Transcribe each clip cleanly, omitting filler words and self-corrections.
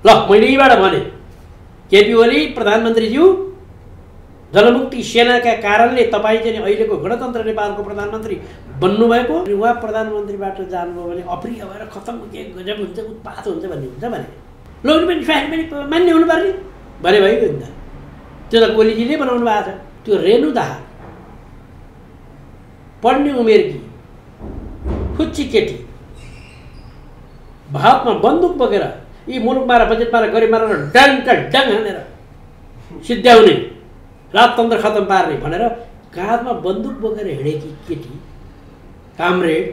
ल मैले यहीबाट भने केपी ओली प्रधानमन्त्रीज्यू जनमुक्ति सेनाका कारणले तपाईँ चाहिँ अहिलेको गणतन्त्र नेपालको प्रधानमन्त्री बन्नुभएको उहाँ प्रधानमन्त्रीबाट जानुभयो भने अप्रिय भएर खतम गजब हुन्छ उत्पात हुन्छ भन्ने हुन्छ भने लोन पनि फाइन पनि मान्य हुनुपर्ने भने भइगयो नि त। त्यो त ओलीजीले बनाउनु भएको छ। त्यो रेणु दाहाल पढ्ने उमेरकी खुच्ची केटी भातमा बन्दुक बोकेर यी मुलुकमा र बजेटमा र गरिबमा र डाङका डाङ हानेर सिद्ध्याउने राजतन्त्र खतम पार्ने भनेर काँधमा बन्दुक बोकेर हिँडेकी केटी कामरेड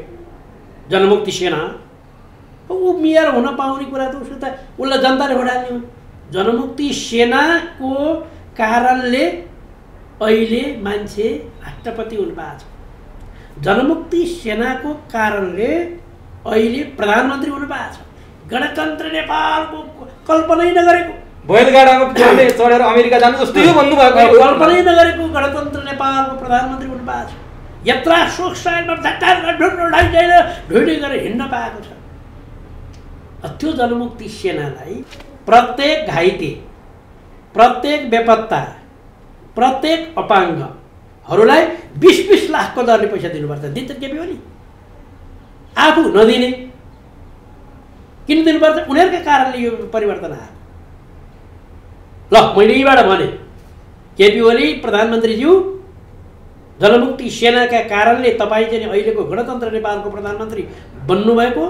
जनमुक्ति सेना ऊ मेयर हुन पाउने कुरा त उसको त उसलाई जनताले भोटाल्ने हो। जनमुक्ति सेनाको कारणले अहिले मान्छे राष्ट्रपति हुनु भएको छ। जनमुक्ति सेनाको कारणले अहिले प्रधानमन्त्री हुनु भएको छ। गणतन्त्र नेपालको कल्पनै नगरेको बैलगाडामा चढेर अमेरिका जानु जस्तो यो भन्नुभएको कल्पनै नगरेको गणतन्त्र नेपालको प्रधानमन्त्री हुनु भएको छ। यत्रा शोक साइडमा ढुँडी गरेर हिँड्न पाएको छ। त्यो जनमुक्ति सेनालाई प्रत्येक घाइते प्रत्येक बेपत्ता प्रत्येक अपाङ्गहरूलाई 20-20 लाखको दरले पैसा दिनुपर्छ। दिन्छ केपी ओली आफू नदिने किन दिनुपर्छ? उनीहरूका कारणले यो परिवर्तन आयो। ल मैले यहीबाट भने केपी ओली प्रधानमन्त्रीज्यू जनमुक्ति सेनाका कारणले तपाईँ चाहिँ अहिलेको गणतन्त्र नेपालको प्रधानमन्त्री बन्नुभएको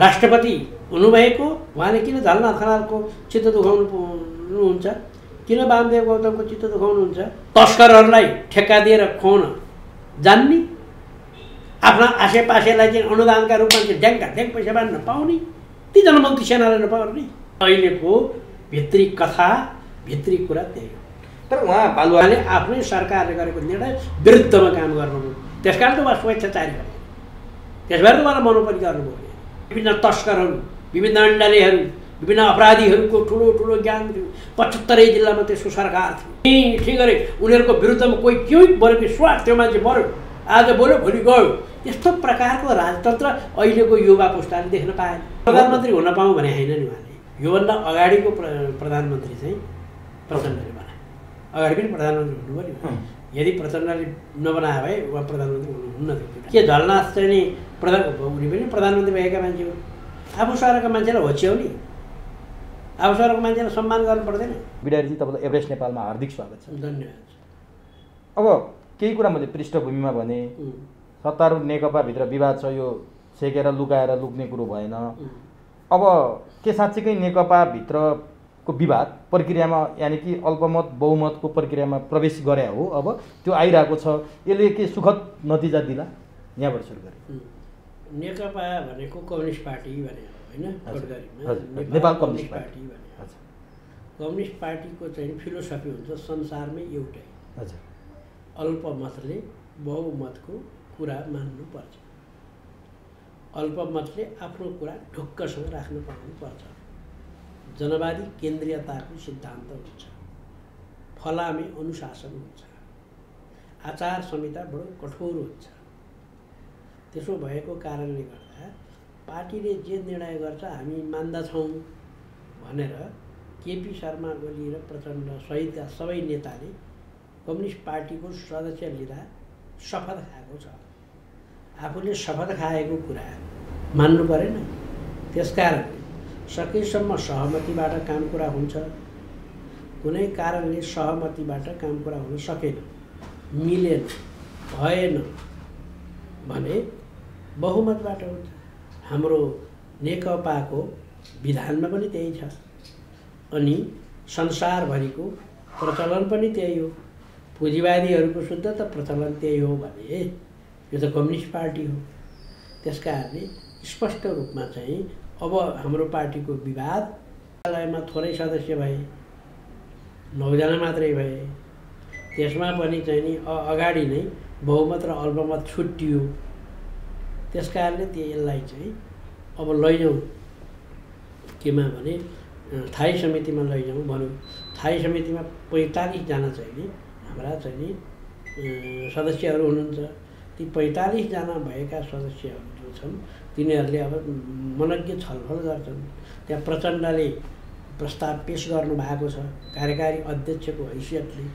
राष्ट्रपति हुनुभएको उहाँले किन झलनाथ खनालको चित्त दुखाउनुहुन्छ? किन वामदेव गौतमको चित्त दुखाउनुहुन्छ? तस्करहरूलाई ठेक्का दिएर खुवाउन जान्ने आफ्ना आसेपासेलाई चाहिँ अनुदानका रूपमा चाहिँ ड्याङका ड्याङ पैसा बाँड्न पाउने ती जनमुक्ति सेनालाई नपाउने अहिलेको भित्री कथा भित्री कुरा त्यही हो। तर उहाँ बालुवाले आफ्नै सरकारले गरेको निर्णय विरुद्धमा काम गर्नुभयो। त्यसकारण त उहाँ स्वेच्छाचारी भयो। त्यसबाट उहाँलाई मनोपनि गर्नुभयो। विभिन्न तस्करहरू विभिन्न अन्डालेहरू विभिन्न अपराधीहरूको ठुलो ठुलो ग्याङ थियो। 75 जिल्लामा त्यसको सरकार थियो। ठिक गरे उनीहरूको विरुद्धमा कोही केही बरु स्वार्थ त्यो मान्छे मऱ्यो आज बोल्यो भोलि गयो। यस्तो प्रकारको राजतन्त्र अहिलेको युवा पुस्ताले देख्न पाएन। प्रधानमन्त्री हुन पाऊँ भने होइन नि उहाँले। योभन्दा अगाडिको प्रधानमन्त्री चाहिँ प्रचण्डले बनाए। अगाडि पनि प्रधानमन्त्री हुनुभयो नि। यदि प्रचण्डले नबनाए भए उहाँ प्रधानमन्त्री हुनुहुन्न थियो। के झलनाथ चाहिँ नि उनी पनि प्रधानमन्त्री भएका मान्छे हो। आफू सरका मान्छेलाई होच्याउने आफू सरको मान्छेलाई सम्मान गर्नु पर्दैन। बिडारीजी तपाईँलाई एभरेस्ट नेपालमा हार्दिक स्वागत छ। धन्यवाद। अब केही कुरा मैले पृष्ठभूमिमा भने सत्तारूढ नेकपाभित्र विवाद छ। यो सेकेर लुकाएर लुक्ने कुरो भएन। अब के साँच्चीकै नेकपाभित्रको विवाद प्रक्रियामा यानि कि अल्पमत बहुमतको प्रक्रियामा प्रवेश गरे हो। अब त्यो आइरहेको छ। यसले के सुखद नतिजा दिला? यहाँबाट सुरु गरे। नेकपा भनेको कम्युनिस्ट पार्टी भने होइन नेपाल कम्युनिस्ट पार्टी भने। कम्युनिस्ट पार्टीको चाहिँ फिलोसफी हुन्छ संसारमै एउटै। हजुर अल्पमतले बहुमतको कुरा मान्नुपर्छ। अल्पमतले आफ्नो कुरा ढुक्कसँग राख्न पाउनुपर्छ। जनवादी केन्द्रीयताको सिद्धान्त हुन्छ। फलामे अनुशासन हुन्छ। आचार संहिता बडो कठोर हुन्छ। त्यसो भएको कारणले गर्दा पार्टीले जे निर्णय गर्छ हामी मान्दछौँ भनेर केपी शर्मा ओली र प्रचण्ड सहितका सबै नेताले कम्युनिस्ट पार्टीको सदस्य लिँदा शपथ खाएको छ। आफूले शपथ खाएको कुरा मान्नु परेन। त्यसकारणले सकेसम्म सहमतिबाट काम कुरा हुन्छ। कुनै कारणले सहमतिबाट काम कुरा हुन सकेन, मिलेन, भएन भने बहुमतबाट हुन्छ। हाम्रो नेकपाको विधानमा पनि त्यही छ अनि संसारभरिको प्रचलन पनि त्यही हो। पुँजीवादीहरूको शुद्ध त प्रचलन त्यही हो भने यो त कम्युनिस्ट पार्टी हो। त्यसकारणले स्पष्ट रूपमा चाहिँ अब हाम्रो पार्टीको विवादमा थोरै सदस्य भए, 9 जना मात्रै भए। त्यसमा पनि चाहिँ नि अगाडि नै बहुमत र अल्पमत छुट्टियो। त्यसकारणले यसलाई चाहिँ अब लैजाउँ केमा भने स्थायी समितिमा लैजाउँ भनौँ। स्थायी समितिमा 45 जना चाहिँ नि हाम्रा चाहिँ नि सदस्यहरू हुनुहुन्छ। ती 45 जना भएका सदस्यहरू जो छन् तिनीहरूले अब मनज्ञ छलफल गर्छन्। त्यहाँ प्रचण्डले प्रस्ताव पेश गर्नुभएको छ कार्यकारी अध्यक्षको हैसियतले।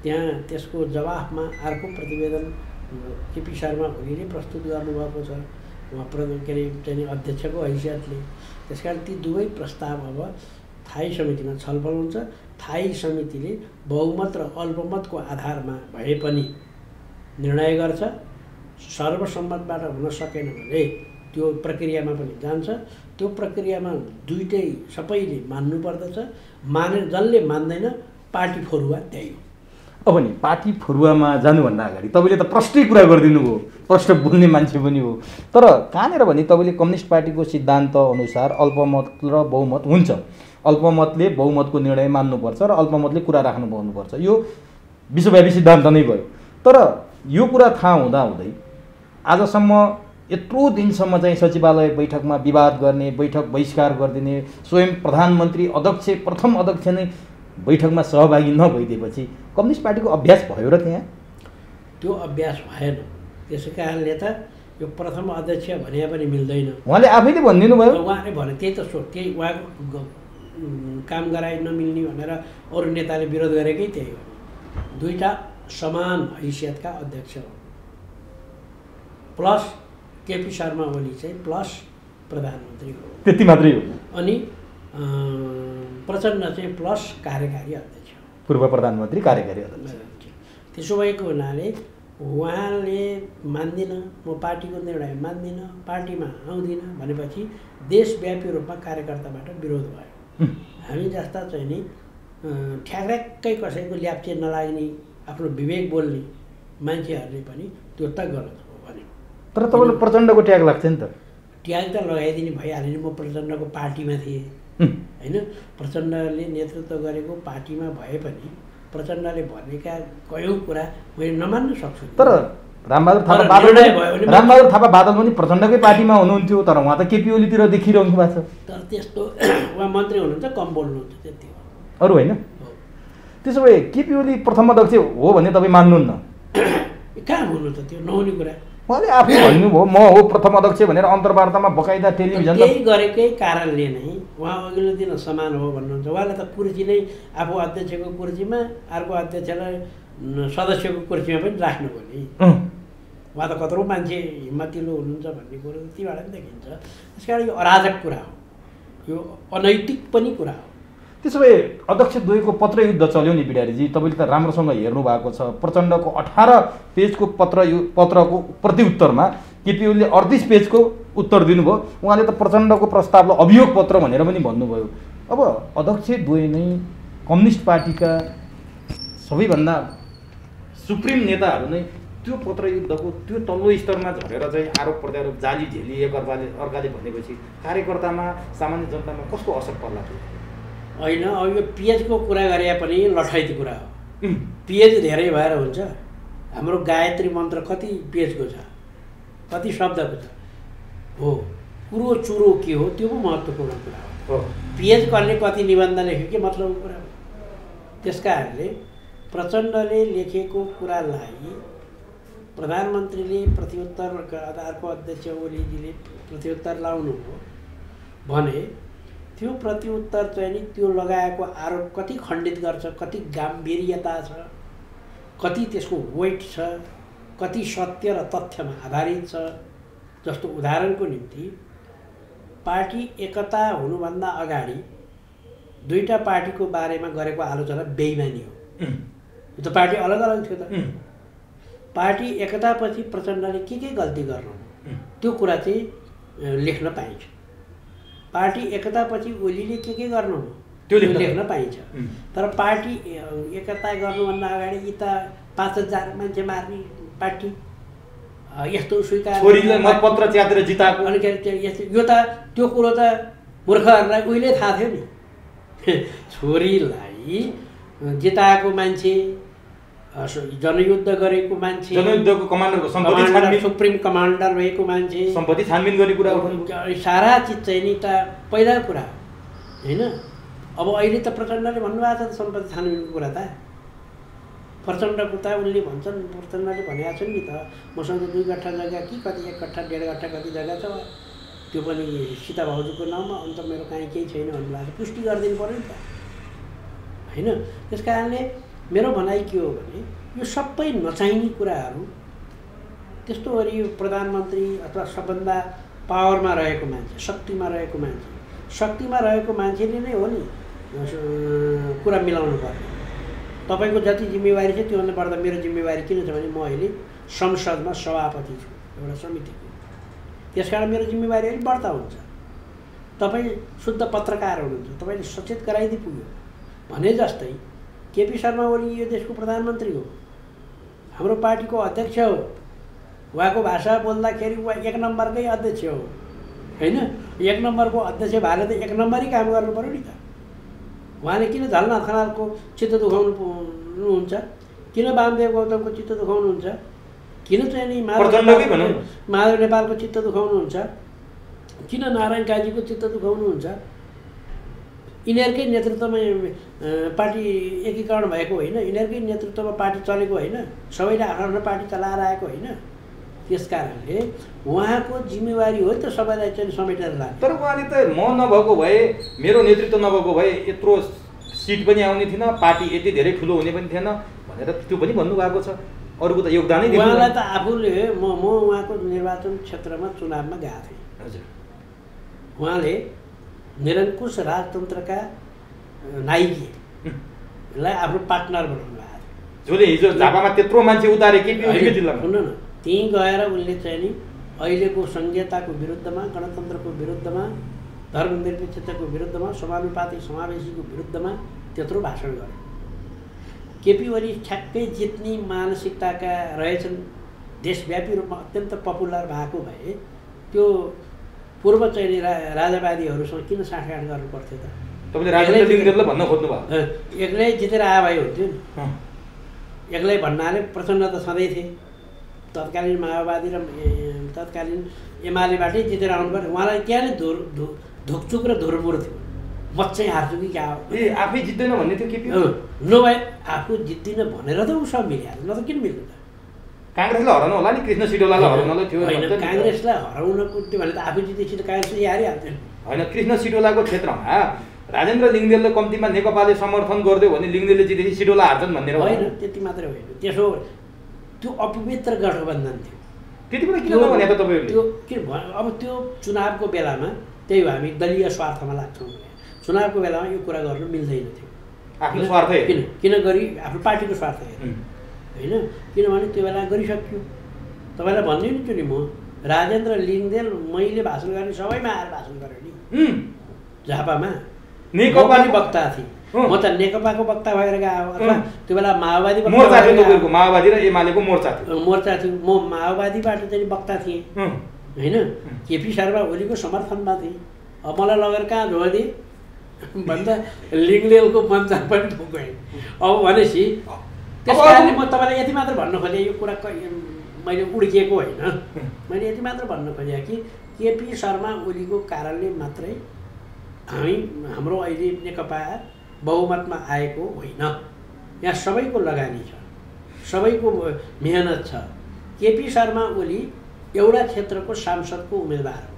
त्यहाँ त्यसको जवाफमा अर्को प्रतिवेदन केपी शर्मा ओलीले प्रस्तुत गर्नुभएको छ उहाँ के अरे चाहिँ अध्यक्षको हैसियतले। त्यस कारण ती दुवै प्रस्ताव अब स्थायी समितिमा छलफल हुन्छ। स्थायी समितिले बहुमत र अल्पमतको आधारमा भए पनि निर्णय गर्छ। सर्वसम्मतबाट हुन सकेन भने त्यो प्रक्रियामा पनि जान्छ। त्यो प्रक्रियामा दुईटै सबैले मान्नु पर्दछ। जसले मान्दैन पार्टी फरुवा त्यही हो। अब नि पार्टी फरुवामा जानुभन्दा अगाडि तपाईँले त प्रष्टै कुरा गरिदिनु भयो, प्रष्ट बोल्ने मान्छे पनि हो। तर कहाँनिर भने तपाईँले कम्युनिस्ट पार्टीको सिद्धान्त अनुसार अल्पमत र बहुमत हुन्छ, अल्पमतले बहुमतको निर्णय मान्नुपर्छ र अल्पमतले कुरा राख्नु पाउनुपर्छ, यो विश्वव्यापी सिद्धान्त नै भयो। तर यो कुरा थाहा हुँदाहुँदै आजसम्म यत्रो दिनसम्म चाहिँ सचिवालय बैठकमा विवाद गर्ने, बैठक बहिष्कार गरिदिने, स्वयं प्रधानमन्त्री अध्यक्ष प्रथम अध्यक्ष नै बैठकमा सहभागी नभइदिएपछि कम्युनिस्ट पार्टीको अभ्यास भयो र त्यहाँ त्यो अभ्यास भएन। त्यसै कारणले त यो प्रथम अध्यक्ष भने पनि मिल्दैन। उहाँले आफैले भनिदिनु भयो। उहाँले भने त्यही त त्यही उहाँको काम गराइ नमिल्ने भनेर अरू नेताले विरोध गरेकै त्यही हो। दुईटा समान हैसियतका अध्यक्ष हो, प्लस केपी शर्मा ओली चाहिँ प्लस प्रधानमन्त्री हो, त्यति मात्रै हो। अनि प्रचण्ड चाहिँ प्लस कार्यकारी अध्यक्ष, पूर्व प्रधानमन्त्री कार्यकारी अध्यक्ष। त्यसो भएको हुनाले उहाँले मान्दिनँ, म पार्टीको निर्णय मान्दिनँ, पार्टीमा आउँदिनँ भनेपछि देशव्यापी रूपमा कार्यकर्ताबाट विरोध भयो। हामी जस्ता चाहिँ नि ठ्याक्कै कसैको ल्याप्चे नलाग्ने, आफ्नो विवेक बोल्ने मान्छेहरूले पनि त्यो त गलत हो भने। तर तपाईँलाई प्रचण्डको ट्याग लाग्छ नि त। ट्याग त लगाइदिने भइहाल्यो नि। म प्रचण्डको पार्टीमा थिएँ होइन। प्रचण्डले नेतृत्व गरेको पार्टीमा भए पनि प्रचण्डले भनेका कयौँ कुरा मैले नमान्न सक्छु। तर रामबहादुर थापा बादल पनि प्रचण्डकै पार्टीमा हुनुहुन्थ्यो, तर उहाँ त केपी ओलीतिर देखिरहनु भएको छ। तर त्यस्तो उहाँ मन्त्री हुनुहुन्छ, कम बोल्नुहुन्छ, त्यति हो, अरू होइन। त्यसो भए केपी ओली प्रथम अध्यक्ष हो भने तपाईँ मान्नुहुन्न? कहाँ हुनु त, त्यो नहुने कुरा। उहाँले आफै भन्नुभयो म हो प्रथम अध्यक्ष भनेर अन्तर्वार्तामा बकाइदा टेलिभिजन। त्यही गरेकै कारणले नै उहाँ अघिल्लो दिन समान हो भन्नुहुन्छ। उहाँले त कुर्सी नै आफू अध्यक्षको कुर्सीमा, अर्को अध्यक्षलाई सदस्यको कुर्सीमा पनि राख्नुभयो नि। उहाँ त कत्रो मान्छे हिम्मतिलो हुनुहुन्छ भन्ने कुरो त्यहीबाट पनि देखिन्छ। त्यस कारण यो अराजक कुरा हो, यो अनैतिक पनि कुरा हो। त्यसो भए अध्यक्ष द्वयको पत्र युद्ध चल्यो नि बिडारीजी, तपाईँले त राम्रोसँग हेर्नु भएको छ। प्रचण्डको 18 पेजको पत्रको प्रतिउत्तरमा केपी ओलीले 38 पेजको उत्तर दिनुभयो। उहाँले त प्रचण्डको प्रस्तावलाई अभियोग पत्र भनेर पनि भन्नुभयो। अब अध्यक्ष द्वय नै कम्युनिस्ट पार्टीका सबैभन्दा सुप्रिम नेताहरू नै त्यो पत्र युद्धको त्यो तल्लो स्तरमा झरेर चाहिँ आरोप प्रत्यारोप जाली झेली अर्काले भनेपछि कार्यकर्तामा, सामान्य जनतामा कस्तो असर पर्ला? होइन, अब यो पेजको कुरा गरे पनि लठाइती कुरा हो। पेज धेरै भएर हुन्छ? हाम्रो गायत्री मन्त्र कति पेजको छ, कति शब्दको छ? हो, कुरो चुरो के हो त्यो पनि महत्त्वपूर्ण कुरा हो। पेज कसले कति निबन्ध लेख्यो के मतलबको कुरा हो। त्यस कारणले प्रचण्डले लेखेको कुरालाई प्रधानमन्त्रीले प्रत्युत्तर, अर्को अध्यक्ष ओलीजीले प्रत्युत्तर लाउनु हो भने त्यो प्रत्युत्तर चाहिँ नि त्यो लगाएको आरोप कति खण्डित गर्छ, कति गाम्भीर्यता छ, कति त्यसको वेट छ, कति सत्य र तथ्यमा आधारित छ। जस्तो उदाहरणको निम्ति पार्टी एकता हुनुभन्दा अगाडि दुईटा पार्टीको बारेमा गरेको आलोचना बेइमानी हो। यो त पार्टी अलग अलग थियो त। पार्टी एकतापछि प्रचण्डले के गल्ती गर्नु त्यो कुरा चाहिँ लेख्न पाइन्छ। पार्टी एकतापछि ओलीले के गर्नु त्यो लेख्न पाइन्छ। तर पार्टी एकता गर्नुभन्दा अगाडि यी त 5000 मान्छे मार्ने पार्टी, यस्तो स्वीकार छोरीले मतपत्र च्यातेर जिताएको, अनि यो त त्यो कुरो त मूर्खहरूलाई उहिले थाहा थियो नि। छोरीलाई जिताएको मान्छे, जनयुद्ध गरेको मान्छे, जनयुद्धको कमान्डरको सम्पत्ति छानबिन, सुप्रिम कमान्डर भएको मान्छे, सम्पत्ति छानबिन गर्ने कुरा उठाउनु, सारा चिज चाहिँ नि त पहिलाको कुरा होइन। अब अहिले त प्रचण्डले भन्नुभएको छ सम्पत्ति छानबिनको कुरा त। प्रचण्डको त उनले भन्छन्, प्रचण्डले भनेका छन् नि त मसँग 2 कट्ठा जग्गा कि कति 1 कट्ठा 1.5 कट्ठा कति जग्गा छ त्यो पनि सीता भाउजूको नाममा, अन्त मेरो कहीँ केही छैन भन्नुभएको, पुष्टि गरिदिनु पऱ्यो नि त होइन। त्यस कारणले मेरो भनाइ के हो भने यो सबै नचाहिने कुराहरू त्यस्तो गरी प्रधानमन्त्री अथवा सबभन्दा पावरमा रहेको मान्छे, शक्तिमा रहेको मान्छेले नै हो नि कुरा मिलाउनु पर्ने। तपाईँको जति जिम्मेवारी छ त्योभन्दा बढ्दा मेरो जिम्मेवारी किन छ भने म अहिले संसदमा सभापति छु एउटा समितिको, त्यसकारण मेरो जिम्मेवारी अलिक बढ्ता हुन्छ। तपाईँ शुद्ध पत्रकार हुनुहुन्छ, तपाईँले सचेत गराइदिइ पुग्यो भने जस्तै केपी शर्मा ओली यो देशको प्रधानमन्त्री हो, हाम्रो पार्टीको अध्यक्ष हो, उहाँको भाषा बोल्दाखेरि उहाँ 1 नम्बरकै अध्यक्ष हो होइन। 1 नम्बरको अध्यक्ष भएर त 1 नम्बरै काम गर्नु पऱ्यो नि त। उहाँले किन झलनाथ खनालको चित्त दुखाउनुहुन्छ, किन वामदेव गौतमको चित्त दुखाउनुहुन्छ, किन चाहिँ नि माधव नेपालको चित्त दुखाउनुहुन्छ, किन नारायण काजीको चित्त दुखाउनुहुन्छ? यिनीहरूकै नेतृत्वमा पार्टी एकीकरण भएको होइन, यिनीहरूकै नेतृत्वमा पार्टी चलेको होइन, सबैले आफ्नो पार्टी चलाएर आएको होइन। त्यस कारणले उहाँको जिम्मेवारी हो त सबैलाई चाहिँ समेटेर लाने। तर उहाँले त म नभएको भए, मेरो नेतृत्व नभएको भए यत्रो सिट पनि आउने थिएन, पार्टी यति धेरै ठुलो हुने पनि थिएन भनेर त्यो पनि भन्नुभएको छ। अरूको त योगदानै दिनु। उहाँलाई त आफूले म उहाँको निर्वाचन क्षेत्रमा चुनावमा गएको थिएँ। हजुर। उहाँले निरङ्कुश राजतन्त्रका नाइकीलाई आफ्नो पार्टनर बनाउनु भएको थियो। जसले हिजो झापामा त्यत्रो मान्छे उतारे केपी जिल्लामा। सुन्नु न, त्यहीँ गएर उनले चाहिँ नि अहिलेको संघीयताको विरुद्धमा, गणतन्त्रको विरुद्धमा, धर्मनिरपेक्षताको विरुद्धमा, समानुपातिक समावेशीको विरुद्धमा त्यत्रो भाषण गरे। केपी ओली ठ्याक्कै जित्ने मानसिकताका रहेछन्, देशव्यापी रूपमा अत्यन्त पपुलर भएको भए त्यो पूर्व चाहिँ राजावादीहरूसँग किन साँठगाँठ गर्नु पर्थ्यो त? तपाईँले राजेन्द्र लिङ्गदेनलाई भन्न खोज्नु भयो? एक्लै जितेर आए भए हुन्थ्यो नि। एक्लै भन्नाले प्रचण्ड त सधैँ थिए, तत्कालीन माओवादी र तत्कालीन एमालेबाटै जितेर आउनु पर्यो। उहाँलाई त्यहाँ नै धुकचुक र धुरमुर थियो, म चाहिँ हार्छु कि क्या हो। आफै जित्दैन भन्ने थियो केपी? नभए आफू जित्दिनँ भनेर त ऊ सब मिलिहाल्छ, न त किन मिल्नु त? काङ्ग्रेसलाई हराउनु होला नि, कृष्ण सिटोलालाई हराउनलाई थियो होइन। काङ्ग्रेसलाई हराउनको त्यो भने त आफू जितेपछि त काङ्ग्रेसले हारिहाल्छ नि होइन। कृष्ण सिटोलाको क्षेत्रमा राजेन्द्र लिङ्गदेनले कम्तीमा नेकपाले समर्थन गरिदियो भने लिङ्गदेनले जितेपछि सिटोला हार्छन् भन्ने होइन। त्यति मात्रै होइन, त्यसो त्यो अपवित्र गठबन्धन थियो। त्यति पनि किन नभने त तपाईँहरूले? त्यो के अब त्यो चुनावको बेलामा त्यही हो, हामी दलीय स्वार्थमा लाग्छौँ भने चुनावको बेलामा यो कुरा गर्नु मिल्दैन थियो। आफ्नो स्वार्थ किन गरी आफ्नो पार्टीको स्वार्थ हेर्नु होइन, किनभने त्यो बेला गरिसक्यो। तपाईँलाई भन्ने नि त्यो नि, म राजेन्द्र लिङ्गदेन मैले भाषण गर्ने सबैमा आएर भाषण गरेँ नि झापामा। नेकपा वक्ता थिएँ म त, नेकपाको वक्ता भएर गएको, अथवा त्यो बेला माओवादी माओवादी र एमालेको मोर्चा थियो। म माओवादीबाट चाहिँ वक्ता थिएँ होइन, केपी शर्मा ओलीको समर्थनमा थिएँ। अब मलाई लगेर कहाँ झोडिदिए भन्दा लिङ्गदेनको मञ्च पनि ठोकेँ। अब भनेपछि त्यस कारणले म तपाईँलाई यति मात्र भन्न खोजेँ, यो कुरा मैले उड्किएको होइन, मैले यति मात्र भन्न खोजेँ कि केपी शर्मा ओलीको कारणले मात्रै हाम्रो अहिले नेकपा बहुमतमा आएको होइन। यहाँ सबैको लगानी छ, सबैको मेहनत छ। केपी शर्मा ओली एउटा क्षेत्रको सांसदको उम्मेदवार हो,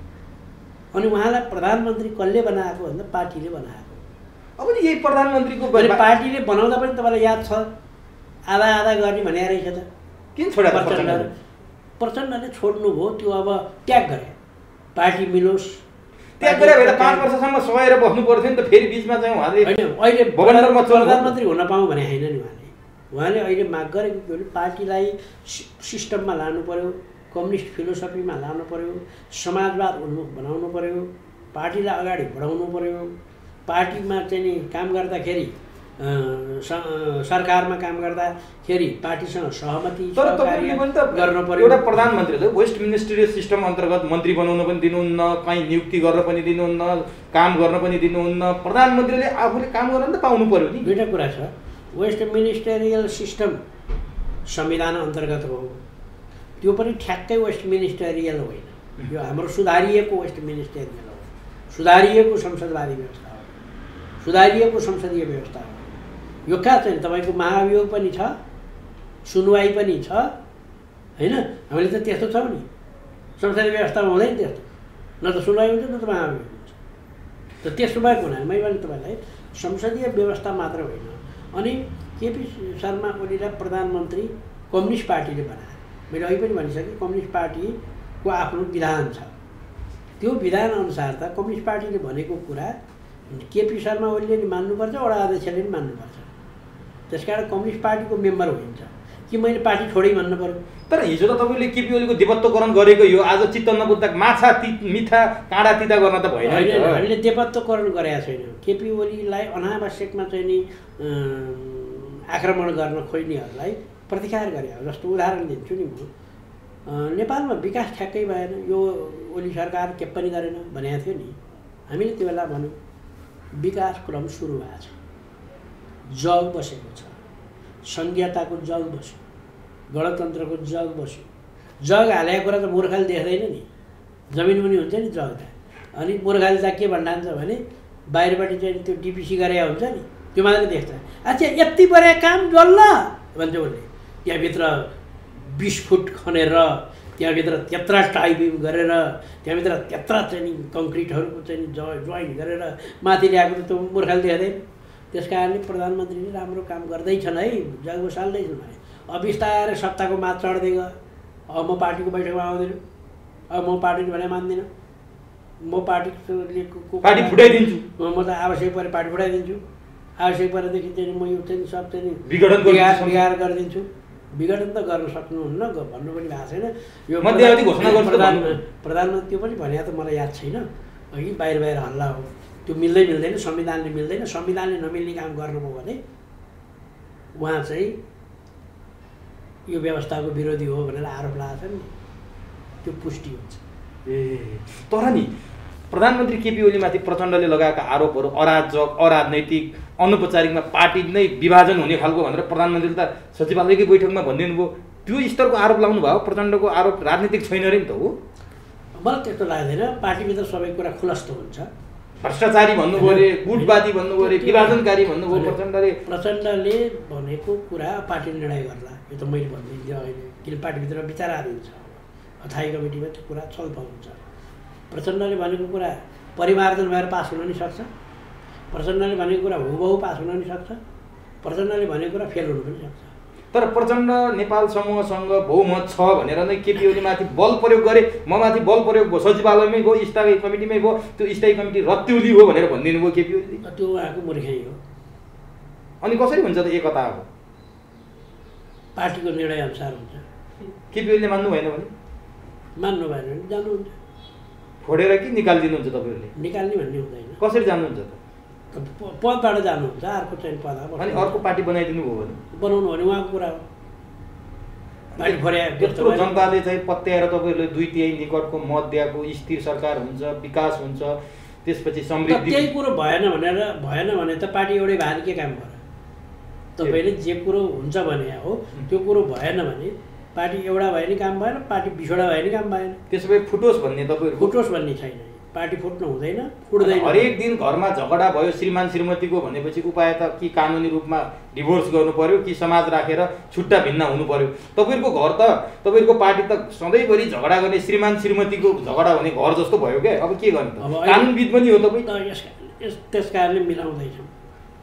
अनि उहाँलाई प्रधानमन्त्री कसले बनाएको भन्दा पार्टीले बनाएको। अब यही प्रधानमन्त्रीको पार्टीले बनाउँदा पनि तपाईँलाई याद छ आधा आधा गर्ने भने रहेछ त। किन छोडा? प्रचण्डले छोड्नुभयो, त्यो अब त्याग गरे, पार्टी मिलोस्। त्याग गरे भए त 5 वर्षसम्म सहेर बस्नु पर्थ्यो नि त। फेरि बिचमा चाहिँ उहाँले अहिले प्रधानमन्त्री हुन पाऊँ भने होइन नि। उहाँले अहिले माग गरेको के भने पार्टीलाई सिस्टममा लानु पर्यो, कम्युनिस्ट फिलोसफीमा लानु पर्यो, समाजवाद उन्मुख बनाउनु पर्यो, पार्टीलाई अगाडि बढाउनु पर्यो। पार्टीमा चाहिँ नि काम गर्दाखेरि, सरकारमा काम गर्दाखेरि पार्टीसँग सहमति गर्नु पर्यो। एउटा प्रधानमन्त्रीले वेस्ट मिनिस्ट्रियल सिस्टम अन्तर्गत मन्त्री बनाउन पनि दिनुहुन्न, कहीँ नियुक्ति गर्न पनि दिनुहुन्न, काम गर्न पनि दिनुहुन्न। प्रधानमन्त्रीले आफूले काम गर्न त पाउनु पर्यो नि। दुईवटा कुरा छ, वेस्ट मिनिस्टरियल सिस्टम संविधान अन्तर्गत हो, त्यो पनि ठ्याक्कै वेस्ट मिनिस्टरियल होइन, यो हाम्रो सुधारिएको वेस्ट मिनिस्टरियल हो, सुधारिएको संसदवादी व्यवस्था हो, सुधारिएको संसदीय व्यवस्था हो। यो कहाँ चाहिँ तपाईँको महाभियोग पनि छ, सुनवाई पनि छ होइन। हामीले त त्यस्तो छौँ नि, संसदीय व्यवस्थामा हुँदैन त्यस्तो। न त सुनवाई हुन्छ न त महाभियोग हुन्छ। त त्यसो भएको हुनाले मैले भने तपाईँलाई संसदीय व्यवस्था मात्र होइन, अनि केपी शर्मा ओलीलाई प्रधानमन्त्री कम्युनिस्ट पार्टीले बनायो। मैले अघि पनि भनिसकेँ, कम्युनिस्ट पार्टीको आफ्नो विधान छ। त्यो विधानअनुसार त कम्युनिस्ट पार्टीले भनेको कुरा केपी शर्मा ओलीले नि मान्नुपर्छ, वडा अध्यक्षले पनि मान्नुपर्छ। त्यसकारण कम्युनिस्ट पार्टीको मेम्बर होइन्छ कि मैले पार्टी छोडै भन्नु पर्यो। तर हिजो त तपाईँले केपी ओलीको देवत्वकरण गरेको यो आज चित्त नबुझ्दा माछा मिठा काँडा तिता गर्न त भएन। हामीले देवत्वकरण गरेका छैनौँ। केपी ओलीलाई अनावश्यकमा चाहिँ नि आक्रमण गर्न खोज्नेहरूलाई प्रतिकार गरे। जस्तो उदाहरण दिन्छु नि, म नेपालमा विकास ठ्याक्कै भएन, यो ओली सरकार के पनि गरेन भनेको थियो नि। हामीले त्यो बेला भन्यौँ विकास क्रम सुरु भएको छ, जग बसेको छ, संघीयताको जग बस्यो, गणतन्त्रको जग बस्यो। जग हालेको कुरा त मूर्खले देख्दैन नि, जमिन पनि हुन्छ नि जग त। अनि मूर्खले त के भन्नुहुन्छ भने बाहिरबाट चाहिँ त्यो डिपिसी गरे हुन्छ नि, त्यो मात्रै देख्छ। अच्छा यति बढे काम जल्ल भन्छ उसले, त्यहाँभित्र 20 फुट खनेर, त्यहाँभित्र त्यत्रा टाइपिङ गरेर, त्यहाँभित्र त्यत्रा चाहिँ नि कङ्क्रिटहरूको चाहिँ जोइन गरेर माथि ल्याएको त त्यो मूर्खले देख्दैन। त्यस कारणले प्रधानमन्त्रीले राम्रो काम गर्दैछन् है, जग बसाल्दैछन् भने। अब बिस्तारै सत्ताको माथ चढ्दै गयो। अब म पार्टीको बैठकमा आउँदिनँ, अब म पार्टीले भने मान्दिनँ, म पार्टी फुटाइदिन्छु, म त आवश्यक परे पार्टी फुटाइदिन्छु, आवश्यक परेदेखि चाहिँ म यो चाहिँ सब चाहिँ बिगार गरिदिन्छु। विघटन त गर्न सक्नुहुन्न भन्नु पनि भएको छैन। यो मध्यावधि घोषणा गर्नु प्रधानमन्त्री त्यो पनि भने त मलाई याद छैन। अघि बाहिर हल्ला हो, त्यो मिल्दैन, संविधानले मिल्दैन। संविधानले नमिल्ने काम गर्नुभयो भने उहाँ चाहिँ यो व्यवस्थाको विरोधी हो भनेर आरोप लगाएको छ नि, त्यो पुष्टि हुन्छ। तर नि प्रधानमन्त्री केपी ओलीमाथि प्रचण्डले लगाएका आरोपहरू अराजक, अराजनैतिक, अनौपचारिकमा पार्टी नै विभाजन हुने खालको भनेर प्रधानमन्त्रीले त सचिवालयकै बैठकमा भनिदिनु भयो। त्यो स्तरको आरोप लाउनु भयो। प्रचण्डको आरोप राजनीतिक छैन रे नि त हो। मलाई त्यस्तो लाग्दैन। पार्टीभित्र सबै कुरा खुलस्त हुन्छ। भ्रष्टाचारी भन्नुभयो अरे, गुटवादी भन्नुभयो अरे, विभाजनकारी भन्नुभयो प्रचण्डले भनेको कुरा पार्टीले निर्णय गर्ला। यो त मैले भनिदिन्थेँ अहिले, किन पार्टीभित्र विचाराधीन छ। अथायी कमिटीमा त्यो कुरा छलफल हुन्छ। प्रचण्डले भनेको कुरा परिमार्जन भएर पास हुन नि सक्छ, प्रचण्डले भनेको कुरा हुबहु पास हुन नि सक्छ, प्रचण्डले भनेको कुरा फेल हुन पनि सक्छ। तर प्रचण्ड नेपाल समूहसँग बहुमत छ भनेर नै केपी ओलीमाथि बल प्रयोग गरे, ममाथि बल प्रयोग भयो, सचिवालयमै गयो, स्थायी कमिटीमै भयो, त्यो स्थायी कमिटी रत्तिउली हो भनेर भनिदिनु भयो केपी ओलीले। त्यो उहाँको मूर्खाइ हो। अनि कसरी हुन्छ त एकता अब? पार्टीको निर्णय अनुसार हुन्छ। केपी ओलीले मान्नु भएन भने? मान्नु भएन भने जानुहुन्छ। फोडेर कि निकालिदिनुहुन्छ तपाईँहरूले? निकाल्ने भन्ने हुँदैन। कसरी जानुहुन्छ त? पदबाट जानुहुन्छ, अर्को चाहिँ पद। अनि अर्को पार्टी बनाइदिनु भयो भने? बनाउनु भने उहाँको कुरा हो। पार्टी फर्या त्यत्रो जनताले चाहिँ पत्याएर तपाईँहरूले 2/3 निकटको मत दिएको, स्थिर सरकार हुन्छ, विकास हुन्छ, त्यसपछि समृद्धि। त्यही कुरो भएन भने त पार्टी एउटै भएर के काम गर्यो? तपाईँले जे कुरो हुन्छ भने हो, त्यो कुरो भएन भने पार्टी एउटा भयो नि काम भएन, पार्टी 20वटा भयो नि काम भएन। त्यसो भए फुटोस् भन्ने तपाईँहरू? फुटोस् भन्ने छैन। पार्टी फुट्नु हुँदैन, फुट्दैन। हरेक दिन घरमा झगडा भयो श्रीमान श्रीमतीको भनेपछि उपाय त कि कानुनी रूपमा डिभोर्स गर्नु पर्यो कि समाज राखेर छुट्टा भिन्न हुनु पर्यो। तपाईँहरूको घर त, तपाईँहरूको पार्टी त सधैँभरि झगडा गर्ने श्रीमान श्रीमतीको झगडा हुने घर जस्तो भयो क्या। अब के गर्ने त? कानुनविद पनि हो तपाईँ। त्यस कारणले मिलाउँदैछौँ।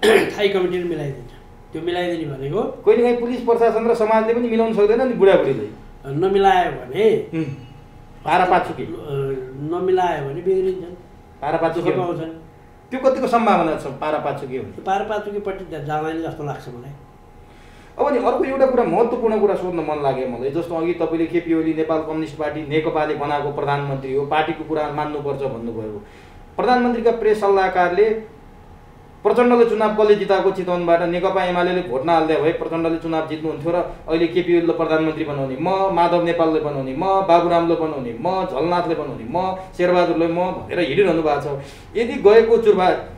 स्थायी कमिटीले मिलाइदिन्छ। त्यो मिलाइदिने भनेको कहिलेकाहीँ पुलिस प्रशासन र समाजले पनि मिलाउन सक्दैन नि बुढाबुढीलाई। नमिलायो भने पारापाचुकी नमिलायो भने बिग्रिन्छन्, पारापाचुकी पाउँछन्। त्यो कतिको सम्भावना छ पारापाचुकी हुने? पारापाचुकीपट्टि जाँदैन जस्तो लाग्छ मलाई। अब नि अर्को एउटा कुरा, महत्त्वपूर्ण कुरा सोध्न मन लाग्यो मलाई। जस्तो अघि तपाईँले केपी ओली नेपाल कम्युनिस्ट पार्टी नेकपाले बनाएको प्रधानमन्त्री हो, पार्टीको कुरा मान्नुपर्छ भन्नुभयो। प्रधानमन्त्रीका प्रेस सल्लाहकारले प्रचण्डले चुनाव कसले जिताएको चितवनबाट नेकपा एमाले भोट नहाल्दै भए प्रचण्डले चुनाव जित्नुहुन्थ्यो र अहिले केपी ओलीले प्रधानमन्त्री बनाउने, म माधव नेपालले बनाउने, म बाबुरामले बनाउने, म झलनाथले बनाउने, म शेरबहादुरले म भनेर हिँडिरहनु भएको छ। यदि गएको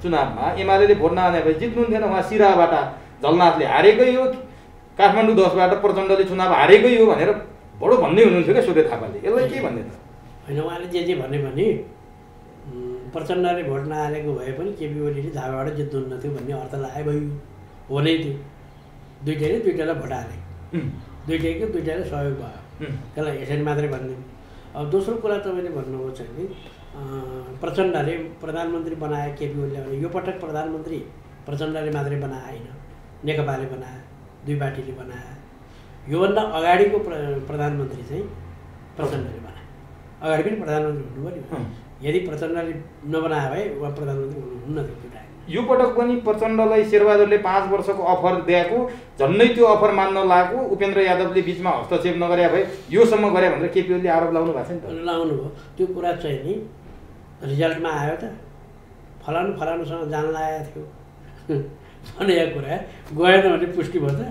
चुनावमा एमाले भोट नहाल्ने भए जित्नुहुन्थेन। उहाँ सिराबाट झलनाथले हारेकै हो, काठमाडौँ 10बाट प्रचण्डले चुनाव हारेकै हो भनेर बडो भन्दै हुनुहुन्थ्यो क्या सूर्य थापाले। यसलाई के भन्ने त? होइन, उहाँले जे भने प्रचण्डले भोट नहालेको भए पनि केपी ओलीले झापाबाट जित्नुहुन्न थियो भन्ने अर्थ लाग्यो। भयो हो नै थियो। दुइटैलाई भोट हाले, दुइटैले सहयोग भयो। त्यसलाई यसरी मात्रै भन्ने। अब दोस्रो कुरा तपाईँले भन्नुभयो चाहिँ प्रचण्डले प्रधानमन्त्री बनाए केपी ओलीले भने यो पटक प्रधानमन्त्री प्रचण्डले मात्रै बनाए होइन, नेकपाले बनाए, दुई पार्टीले बनाए। योभन्दा अगाडिको प्रधानमन्त्री चाहिँ प्रचण्डले बनाए। अगाडि पनि प्रधानमन्त्री हुनु पऱ्यो। यदि प्रचण्डले नबनाए भए उहाँ प्रधानमन्त्री हुनुहुन्न थियो त्यो टाइममा। यो पटक पनि प्रचण्डलाई शेरबहादुरले 5 वर्षको अफर दिएको, झन्डै त्यो अफर मान्न लागेको, उपेन्द्र यादवले बिचमा हस्तक्षेप नगरे भए योसम्म गरे भनेर केपी ओलीले आरोप लाउनु भएको छ नि त। लाउनु भयो। त्यो कुरा चाहिँ नि रिजल्टमा आयो त, फलानुसँग जान लागेको थियो भनेको कुरा गएन भने पुष्टि भयो त।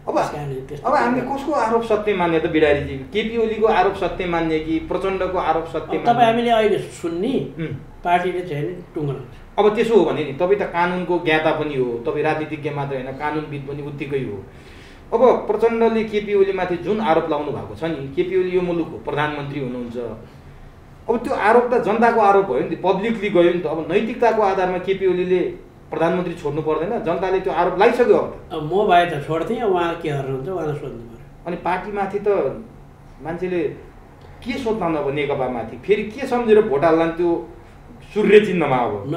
अब हामीले कसको आरोप सत्य मान्ने त बिडारीजी? केपी ओलीको आरोप सत्य मान्ने कि प्रचण्डको आरोप सत्य मान्ने? तपाईँ हामीले अहिले सुन्ने पार्टीले चाहिँ नि टुङ्गाउँछ। अब त्यसो हो भने नि तपाईँ त कानुनको ज्ञाता पनि हो, तपाईँ राजनीतिज्ञ मात्र होइन, कानुनविद पनि उत्तिकै हो। अब प्रचण्डले केपी ओलीमाथि जुन आरोप लाउनु भएको छ नि, केपी ओली यो मुलुकको प्रधानमन्त्री हुनुहुन्छ, अब त्यो आरोप त जनताको आरोप भयो नि त, पब्लिकली गयो नि त। अब नैतिकताको आधारमा केपी ओलीले प्रधानमन्त्री छोड्नु पर्दैन? जनताले त्यो आरोप लगाइसक्यो। अब म भए त छोड्थेँ, उहाँ के गर्नुहुन्छ उहाँलाई सोध्नु पऱ्यो। अनि पार्टीमाथि त मान्छेले के सोध्लान् अब नेकपामाथि? फेरि के सम्झेर भोट हाल्लान् त्यो सूर्य चिन्हमा? अब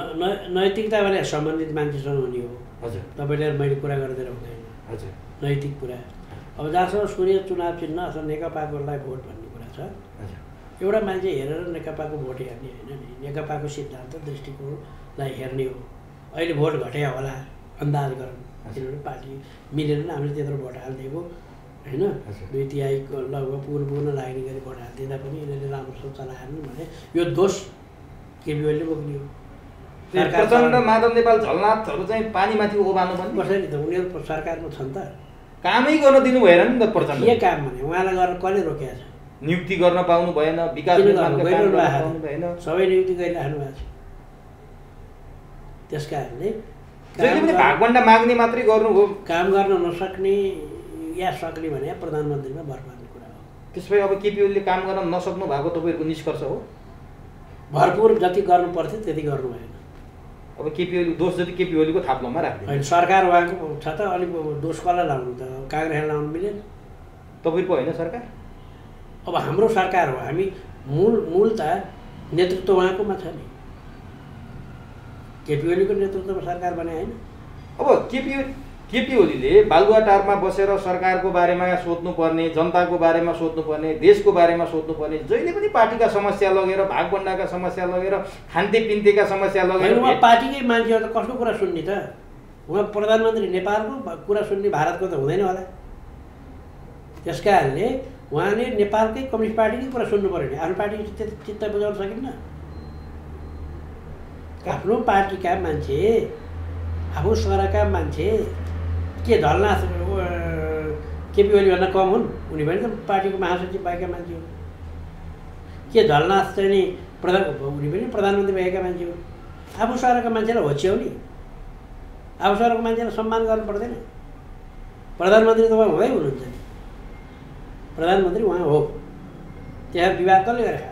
नैतिकता भने सम्बन्धित मान्छेसँग हुने हो। हजुर, तपाईँले मैले कुरा गर्दैन हुँदैन। हजुर, नैतिक कुरा। अब जहाँसम्म सूर्य चुनाव चिन्ह अथवा नेकपाकोलाई भोट भन्ने कुरा छ, एउटा मान्छे हेरेर नेकपाको भोट हेर्ने होइन नि, नेकपाको सिद्धान्त दृष्टिकोणलाई हेर्ने हो। अहिले भोट घट्या होला अन्दाज गरौँ, किनभने पार्टी मिलेर नै हामीले त्यत्रो भोट हालिदिएको होइन, 2/3 लगभग पुग्न लाग्ने गरी भोट हालिदिँदा पनि यिनीहरूले राम्रोसँग चलाएन भने यो दोष केपी ओलीले बोक्ने हो। प्रचण्ड, माधव नेपाल, झलनाथहरू चाहिँ पानीमाथि उभार्नु पनि कसरी त? उनीहरू सरकारमा छन् त, कामै गर्न दिनु भएन नि त प्रचण्ड। के काम भने उहाँलाई गरेर कसले रोकेको छ? नियुक्ति गर्न पाउनु भएन, विकास भएन, सबै नियुक्ति गरिराख्नु भएको छ। त्यस कारणले भागभण्डा माग्ने मात्रै गर्नु हो, काम गर्न नसक्ने या सक्ने भने प्रधानमन्त्रीमा भर पर्ने कुरा हो। त्यसपछि अब केपी ओलीले काम गर्न नसक्नु भएको तपाईँहरूको निष्कर्ष हो? भरपुर जति गर्नु पर्थ्यो त्यति गर्नु भएन। अब केपी ओली दोष जति केपी ओलीको थाप्लोमा राख्दैन। होइन, सरकार उहाँको छ त, अलिक दोष कसलाई लाउनु त? काङ्ग्रेसलाई लाउनु मिलेन? तपाईँको होइन सरकार? अब हाम्रो सरकार हो, हामी मूल त नेतृत्व उहाँकोमा छ नि। केपी ओलीको नेतृत्वमा सरकार बने होइन। अब केपी ओलीले बालुवाटारमा बसेर सरकारको बारेमा सोध्नुपर्ने, जनताको बारेमा सोध्नुपर्ने, देशको बारेमा सोध्नुपर्ने, जहिले पनि पार्टीका समस्या लगेर, भागभण्डाका समस्या लगेर, खान्तेपिन्तेका समस्या लगेर। उहाँ पार्टीकै मान्छे हो त, कसको कुरा सुन्ने त? उहाँ प्रधानमन्त्री नेपालको कुरा सुन्ने भारतको त हुँदैन होला। त्यस कारणले उहाँले नेपालकै कम्युनिस्ट पार्टीकै कुरा सुन्नु पऱ्यो नि, आफ्नो पार्टीको चित्त बुझाउन सकिन्न। आफ्नो पार्टीका मान्छे, आफू सरका मान्छे के झलनाथ केपी ओलीभन्दा कम हुन्? उनी पनि त पार्टीको महासचिव भएका मान्छे हुन्। के झलनाथ चाहिँ नि उनी पनि प्रधानमन्त्री भएका मान्छे हुन्। आफू सरका मान्छेलाई होच्याउने, आफू सरको मान्छेलाई सम्मान गर्नु पर्दैन? प्रधानमन्त्री त उहाँ हुँदै हुनुहुन्छ नि, प्रधानमन्त्री उहाँ हो। त्यहाँ विवाद कसले गरेर?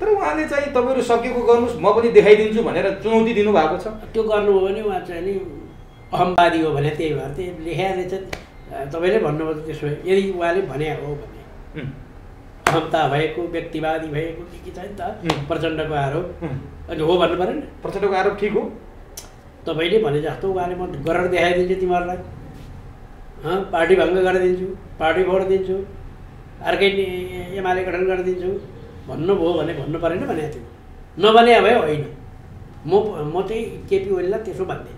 तर उहाँले चाहिँ तपाईँहरू सकेको गर्नुहोस्, म पनि देखाइदिन्छु भनेर चुनौती दिनुभएको छ। त्यो गर्नुभयो भने उहाँ चाहिँ नि अहमवादी हो भने त्यही भएर त्यही लेखाएर चाहिँ तपाईँले भन्नुभयो त्यसो भए। यदि उहाँले भने हो भने अहमता भएको, व्यक्तिवादी भएको के छ नि त प्रचण्डको आरोप, अनि हो भन्नु पऱ्यो नि? प्रचण्डको आरोप ठिक हो, तपाईँले भने जस्तो उहाँले म गरेर देखाइदिन्छु तिमीहरूलाई, पार्टी भङ्ग गरिदिन्छु, पार्टी भोट दिन्छु, अर्कै एमाले गठन गरिदिन्छु भन्नुभयो भने भन्नु परेन भनेको थियो। नभने भए होइन, म चाहिँ केपी ओलीलाई त्यसो भन्दैन।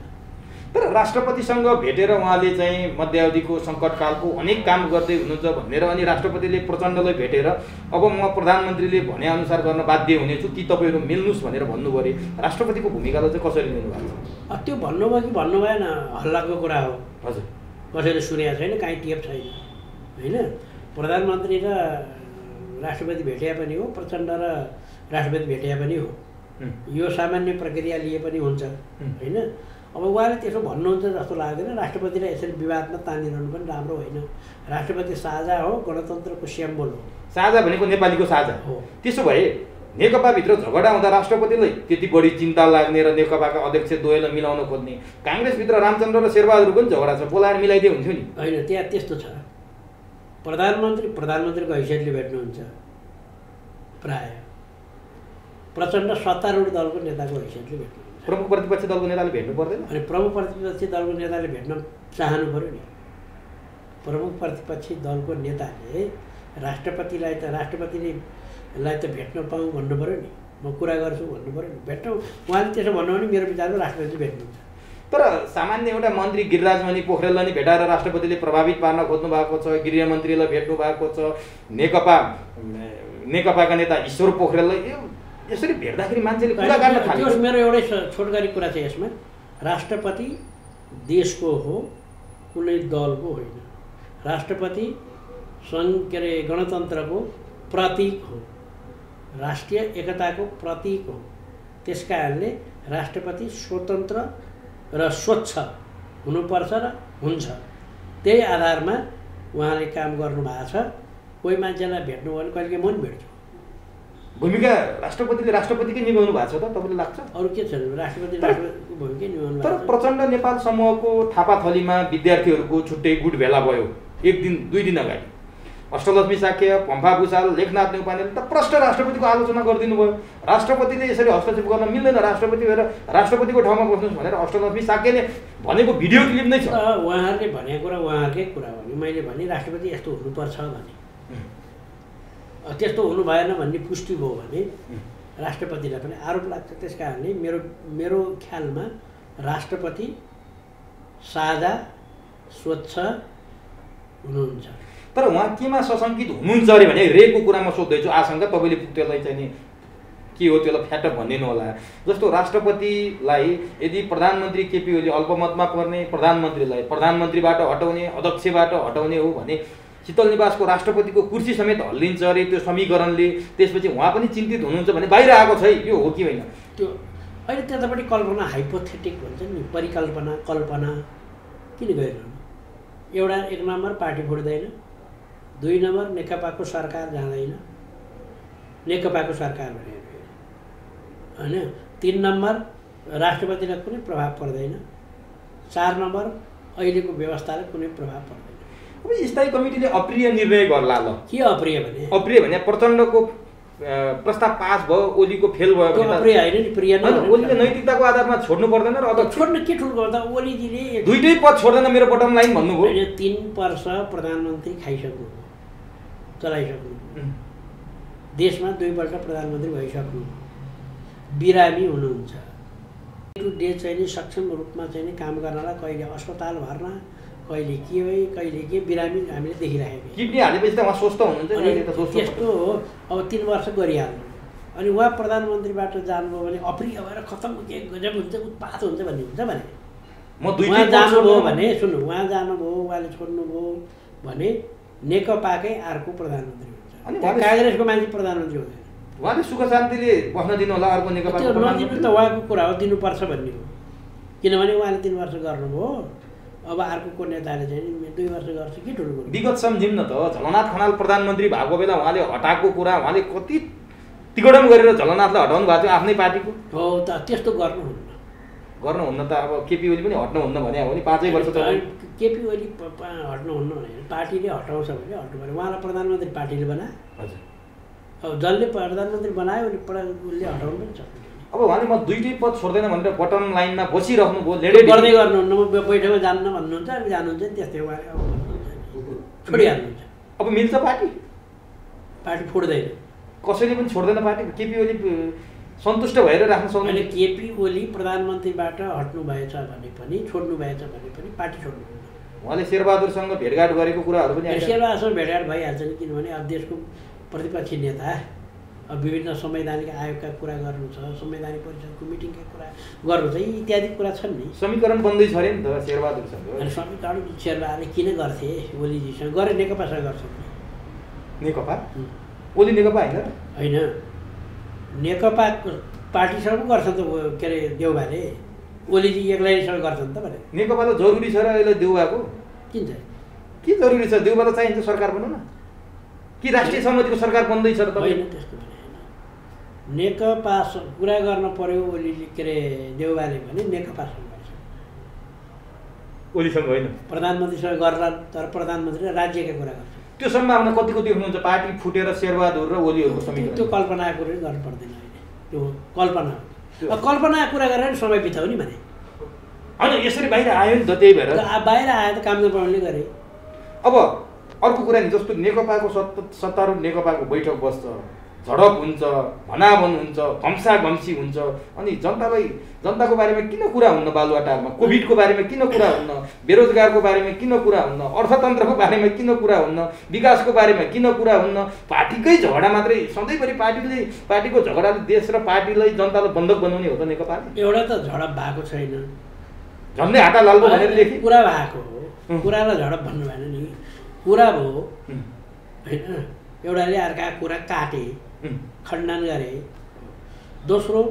तर राष्ट्रपतिसँग भेटेर उहाँले चाहिँ मध्यावधिको सङ्कटकालको अनेक काम गर्दै हुनुहुन्छ भनेर, अनि राष्ट्रपतिले प्रचण्डलाई भेटेर अब म प्रधानमन्त्रीले भनेअनुसार गर्न बाध्य हुनेछु कि तपाईँहरू मिल्नुहोस् भनेर भन्नुभयो अरे, राष्ट्रपतिको भूमिकालाई चाहिँ कसरी लिनुभएको छ? त्यो भन्नुभयो कि भन्नु भएन, हल्लाको कुरा हो। हजुर, कसैले सुनेको छैन, काहीँ टेप छैन होइन। प्रधानमन्त्री र राष्ट्रपति भेटिया पनि हो, प्रचण्ड र राष्ट्रपति भेटिया पनि हो, यो सामान्य प्रक्रिया लिए पनि हुन्छ होइन। अब उहाँले त्यसो भन्नुहुन्छ जस्तो लाग्दैन। राष्ट्रपतिलाई यसरी विवादमा तानिरहनु पनि राम्रो होइन। राष्ट्रपति साझा हो, गणतन्त्रको सिम्बल हो। साझा भनेको नेपालीको साझा हो। त्यसो भए नेकपाभित्र झगडा हुँदा राष्ट्रपतिलाई त्यति बढी चिन्ता लाग्ने र नेकपाका अध्यक्ष द्वयलाई मिलाउन खोज्ने, काङ्ग्रेसभित्र रामचन्द्र र शेरबहादुरको पनि झगडा छ, बोलाएर मिलाइदिए हुन्थ्यो नि? होइन, त्यहाँ त्यस्तो छ। प्रधानमन्त्रीको हैसियतले भेट्नुहुन्छ प्राय, प्रचण्ड सत्तारूढ दलको नेताको हैसियतले भेट्नुहुन्छ। प्रमुख प्रतिपक्षी दलको नेताले भेट्नु पर्दैन? अनि प्रमुख प्रतिपक्षी दलको नेताले भेट्न चाहनु पऱ्यो नि। प्रमुख प्रतिपक्षी दलको नेताले राष्ट्रपतिलाई त भेट्न पाऊँ भन्नु पऱ्यो नि, म कुरा गर्छु भन्नु पऱ्यो नि, भेट्न। उहाँले त्यसो भन्नु भने मेरो विचारमा राष्ट्रपति भेट्नुहुन्छ। तर सामान्य एउटा मन्त्री गिरिराजमणि पोखरेललाई नि भेटाएर राष्ट्रपतिले प्रभावित पार्न खोज्नु भएको छ, गृहमन्त्रीलाई भेट्नु भएको छ, नेकपाका नेता ईश्वर पोखरेललाई यसरी भेट्दाखेरि मान्छेले कुरा गर्न थाल्यो। त्यो मेरो एउटै छोटकरी कुरा छ यसमा, राष्ट्रपति देशको हो, कुनै दलको होइन। राष्ट्रपति गणतन्त्रको प्रतीक हो, राष्ट्रिय एकताको प्रतीक हो। त्यस कारणले राष्ट्रपति स्वतन्त्र र स्वच्छ हुनुपर्छ र हुन्छ। त्यही आधारमा उहाँले काम गर्नुभएको छ। कोही मान्छेलाई भेट्नु भयो भने कहिलेकाहीँ म पनि भेट्छु। भूमिका राष्ट्रपतिले राष्ट्रपतिकै निभाउनु भएको छ त तपाईँलाई लाग्छ? अरू के छ राष्ट्रपतिको भूमिकै निभाउनु भएको छ। तर प्रचण्ड नेपाल समूहको थापाथलीमा विद्यार्थीहरूको छुट्टै गुट भेला भयो 1 दिन 2 दिन अगाडि। अष्टलक्ष्मी साक्य, पम्फा भूषाल, लेखनाथ नेउपानेले त प्रष्ट राष्ट्रपतिको आलोचना गरिदिनु भयो। राष्ट्रपतिले यसरी हस्तक्षेप गर्न मिल्दैन, राष्ट्रपति भएर राष्ट्रपतिको ठाउँमा बस्नुहोस् भनेर अष्टलक्ष्मी साक्यले भनेको भिडियो क्लिप नै छ। उहाँहरूले भनेको कुरा उहाँहरूकै कुरा हो नि। मैले भने राष्ट्रपति यस्तो हुनुपर्छ भने, त्यस्तो हुनु भएन भन्ने पुष्टि भयो भने राष्ट्रपतिलाई पनि आरोप लाग्छ। त्यस कारणले मेरो ख्यालमा राष्ट्रपति साझा स्वच्छ हुनुहुन्छ। तर उहाँ केमा सशङ्कित हुनुहुन्छ अरे भने रेको कुरामा सोध्दैछु। आशंका तपाईँले त्यसलाई चाहिँ नि के हो त्यसलाई फ्याट भनिदिनु होला। जस्तो राष्ट्रपतिलाई यदि प्रधानमन्त्री केपी ओली अल्पमतमा पर्ने प्रधानमन्त्रीलाई प्रधानमन्त्रीबाट हटाउने, अध्यक्षबाट हटाउने हो भने शीतल निवासको राष्ट्रपतिको कुर्सी समेत हल्लिन्छ अरे त्यो समीकरणले। त्यसपछि उहाँ पनि चिन्तित हुनुहुन्छ भने बाहिर आएको छ यो हो कि होइन? त्यो अहिले त्यतापट्टि कल्पना हाइपोथेटिक भन्छ नि, परिकल्पना कल्पना किन गरिरहनु? एउटा 1 नम्बर पार्टी फुट्दैन, 2 नम्बर नेकपाको सरकार जाँदैन, नेकपाको सरकार भने होइन, 3 नम्बर राष्ट्रपतिलाई कुनै प्रभाव पर्दैन, 4 नम्बर अहिलेको व्यवस्थालाई कुनै प्रभाव पर्दैन। अब स्थायी कमिटीले अप्रिय निर्णय गर्ला। ल के अप्रिय भने? अप्रिय भने प्रचण्डको प्रस्ताव पास भयो, ओलीको फेल भयो भने अप्रिय होइन नि, प्रिय नै। ओलीले नैतिकताको आधारमा छोड्नु पर्दैन र अब छोड्नु के ठुलो गर्दा ओलीजीले दुईटै पद छोड्दैन मेरो बटम लाइन भन्नुभयो। होइन, 3 वर्ष प्रधानमन्त्री खाइसक्नु, चलाइसक्नु, देशमा 2 पल्ट प्रधानमन्त्री भइसक्नु, बिरामी हुनुहुन्छ। डे टु डे चाहिँ सक्षम रूपमा चाहिँ काम गर्नलाई कहिले अस्पताल भर्ना, कहिले के भए, कहिले के बिरामी हामीले देखिरहेको। किडनी हालेपछि त उहाँ स्वस्थ हुनुहुन्छ नि। त्यस्तो हो। अब 3 वर्ष गरिहाल्नु, अनि उहाँ प्रधानमन्त्रीबाट जानुभयो भने अप्रिय भएर खतम के गजब हुन्छ, उत्पात हुन्छ भन्ने हुन्छ भने उहाँ जानुभयो भने सुन्नु, उहाँ जानुभयो, उहाँले छोड्नुभयो भने नेकपाकै अर्को प्रधानमन्त्री हुन्छ। अनि काङ्ग्रेसको मान्छे प्रधानमन्त्री हुँदैन। उहाँले सुख शान्तिले बस्न दिनु होला अर्को नेकपा। त्यो नदिनु त उहाँको कुरा हो, दिनुपर्छ भन्ने हो। किनभने उहाँले 3 वर्ष गर्नुभयो, अब अर्को नेताले चाहिँ 2 वर्ष गर्छ के ठुलो कुरो। विगत सम्झिम न त, झलनाथ खनाल प्रधानमन्त्री भएको बेला उहाँले हटाएको कुरा उहाँले कति तिगडम गरेर झलनाथलाई हटाउनु भएको थियो आफ्नै पार्टीको। हो त, त्यस्तो गर्नुहुन्न त। अब केपी ओली पनि हट्नुहुन्न भने हो नि, 5 वर्ष त केपी ओली हट्नुहुन्न भने पार्टीले हटाउँछ भने हट्नु पर्यो। उहाँलाई प्रधानमन्त्री पार्टीले बनायो। हजुर, अब जसले प्रधानमन्त्री बनायो उसले हटाउनु पनि सक्छ। अब उहाँले म 2टै पद छोड्दैन भनेर बटम लाइनमा बसिराख्नु भयो, गर्दै गर्नुहुन्न, म बैठकमा जान्न भन्नुहुन्छ, अनि जानुहुन्छ त्यस्तै उहाँले अब छोडिहाल्नुहुन्छ। अब मिल्छ पार्टी फुट्दैन, कसैले पनि छोड्दैन पार्टी। केपी ओली सन्तुष्ट भएर राख्न सक्दैन। केपी ओली प्रधानमन्त्रीबाट हट्नु भएछ भने पनि, छोड्नु भएछ भने पनि पार्टी छोड्नुहुन्न। उहाँले शेरबहादुरसँग भेटघाट गरेको कुराहरू पनि शेरबहादुरसँग भेटघाट भइहाल्छ नि, किनभने अब देशको प्रतिपक्षी नेता, अब विभिन्न संवैधानिक आयोगका कुरा गर्नु छ, संवैधानिक परिषदको मिटिङका कुरा गर्नु छ, इत्यादि कुरा छन् नि। समीकरण बन्दैछ अरे नि त शेरबहादुरसँग। अनि समीकरण शेरबहादुरले किन गर्थे? ओलीजीसँग गरे, नेकपासँग गर्छ। नेकपा ओली नेकपा होइन, नेकपा पार्टीसँग पनि गर्छ त के अरे देउबाले, ओलीजी एक्लैसँग गर्छ नि त भने। नेकपा त जरुरी छ र अहिले देउबाको किन चाहिँ के जरुरी छ? देउबा त चाहिन्छ सरकार बनाउन कि राष्ट्रिय समितिको सरकार बन्दैछ र? होइन, त्यस्तो भने नेकपा कुरा गर्न पर्यो ओलीले, के अरे देउबाले भने नेकपासँग गर्छ, ओलीसँग होइन। प्रधानमन्त्रीसँग गर्ला, तर प्रधानमन्त्रीले राज्यका कुरा गर्छ। त्यो सम्भावना कतिको देख्नुहुन्छ? पार्टी फुटेर शेरबहादुर र ओलीहरूको समीकरण? त्यो कल्पनाको कुरो गर्नु पर्दैन। त्यो कल्पना हो। कल्पनाको कुरा गरेर समय बिताउने भने होइन, यसरी बाहिर आयो नि त, त्यही भएर बाहिर आयो त काम नपाउनेले गरे। अब अर्को कुरा नि, जस्तो नेकपाको सत्तारूढ नेकपाको बैठक बस्छ, झडप हुन्छ, भनाभन हुन्छ, घम्साघम्सी हुन्छ, अनि जनताको बारेमा किन कुरा हुन्न? बालुवाटारमा कोभिडको बारेमा किन कुरा हुन्न? बेरोजगारको बारेमा किन कुरा हुन्न? अर्थतन्त्रको बारेमा किन कुरा हुन्न? विकासको बारेमा किन कुरा हुन्न? पार्टीकै झगडा मात्रै सधैँभरि पार्टीको झगडाले देश र पार्टीलाई जनतालाई बन्धक बनाउने हो त नेकपाले? एउटा त झडप भएको छैन, झन्डै हाता लाल्को भनेर लेखे कुरा भएको हो। कुरालाई झडप भन्नु भएन नि, कुरा भयो होइन। एउटाले अर्का कुरा काटे, खण्डन गरे। दोस्रो,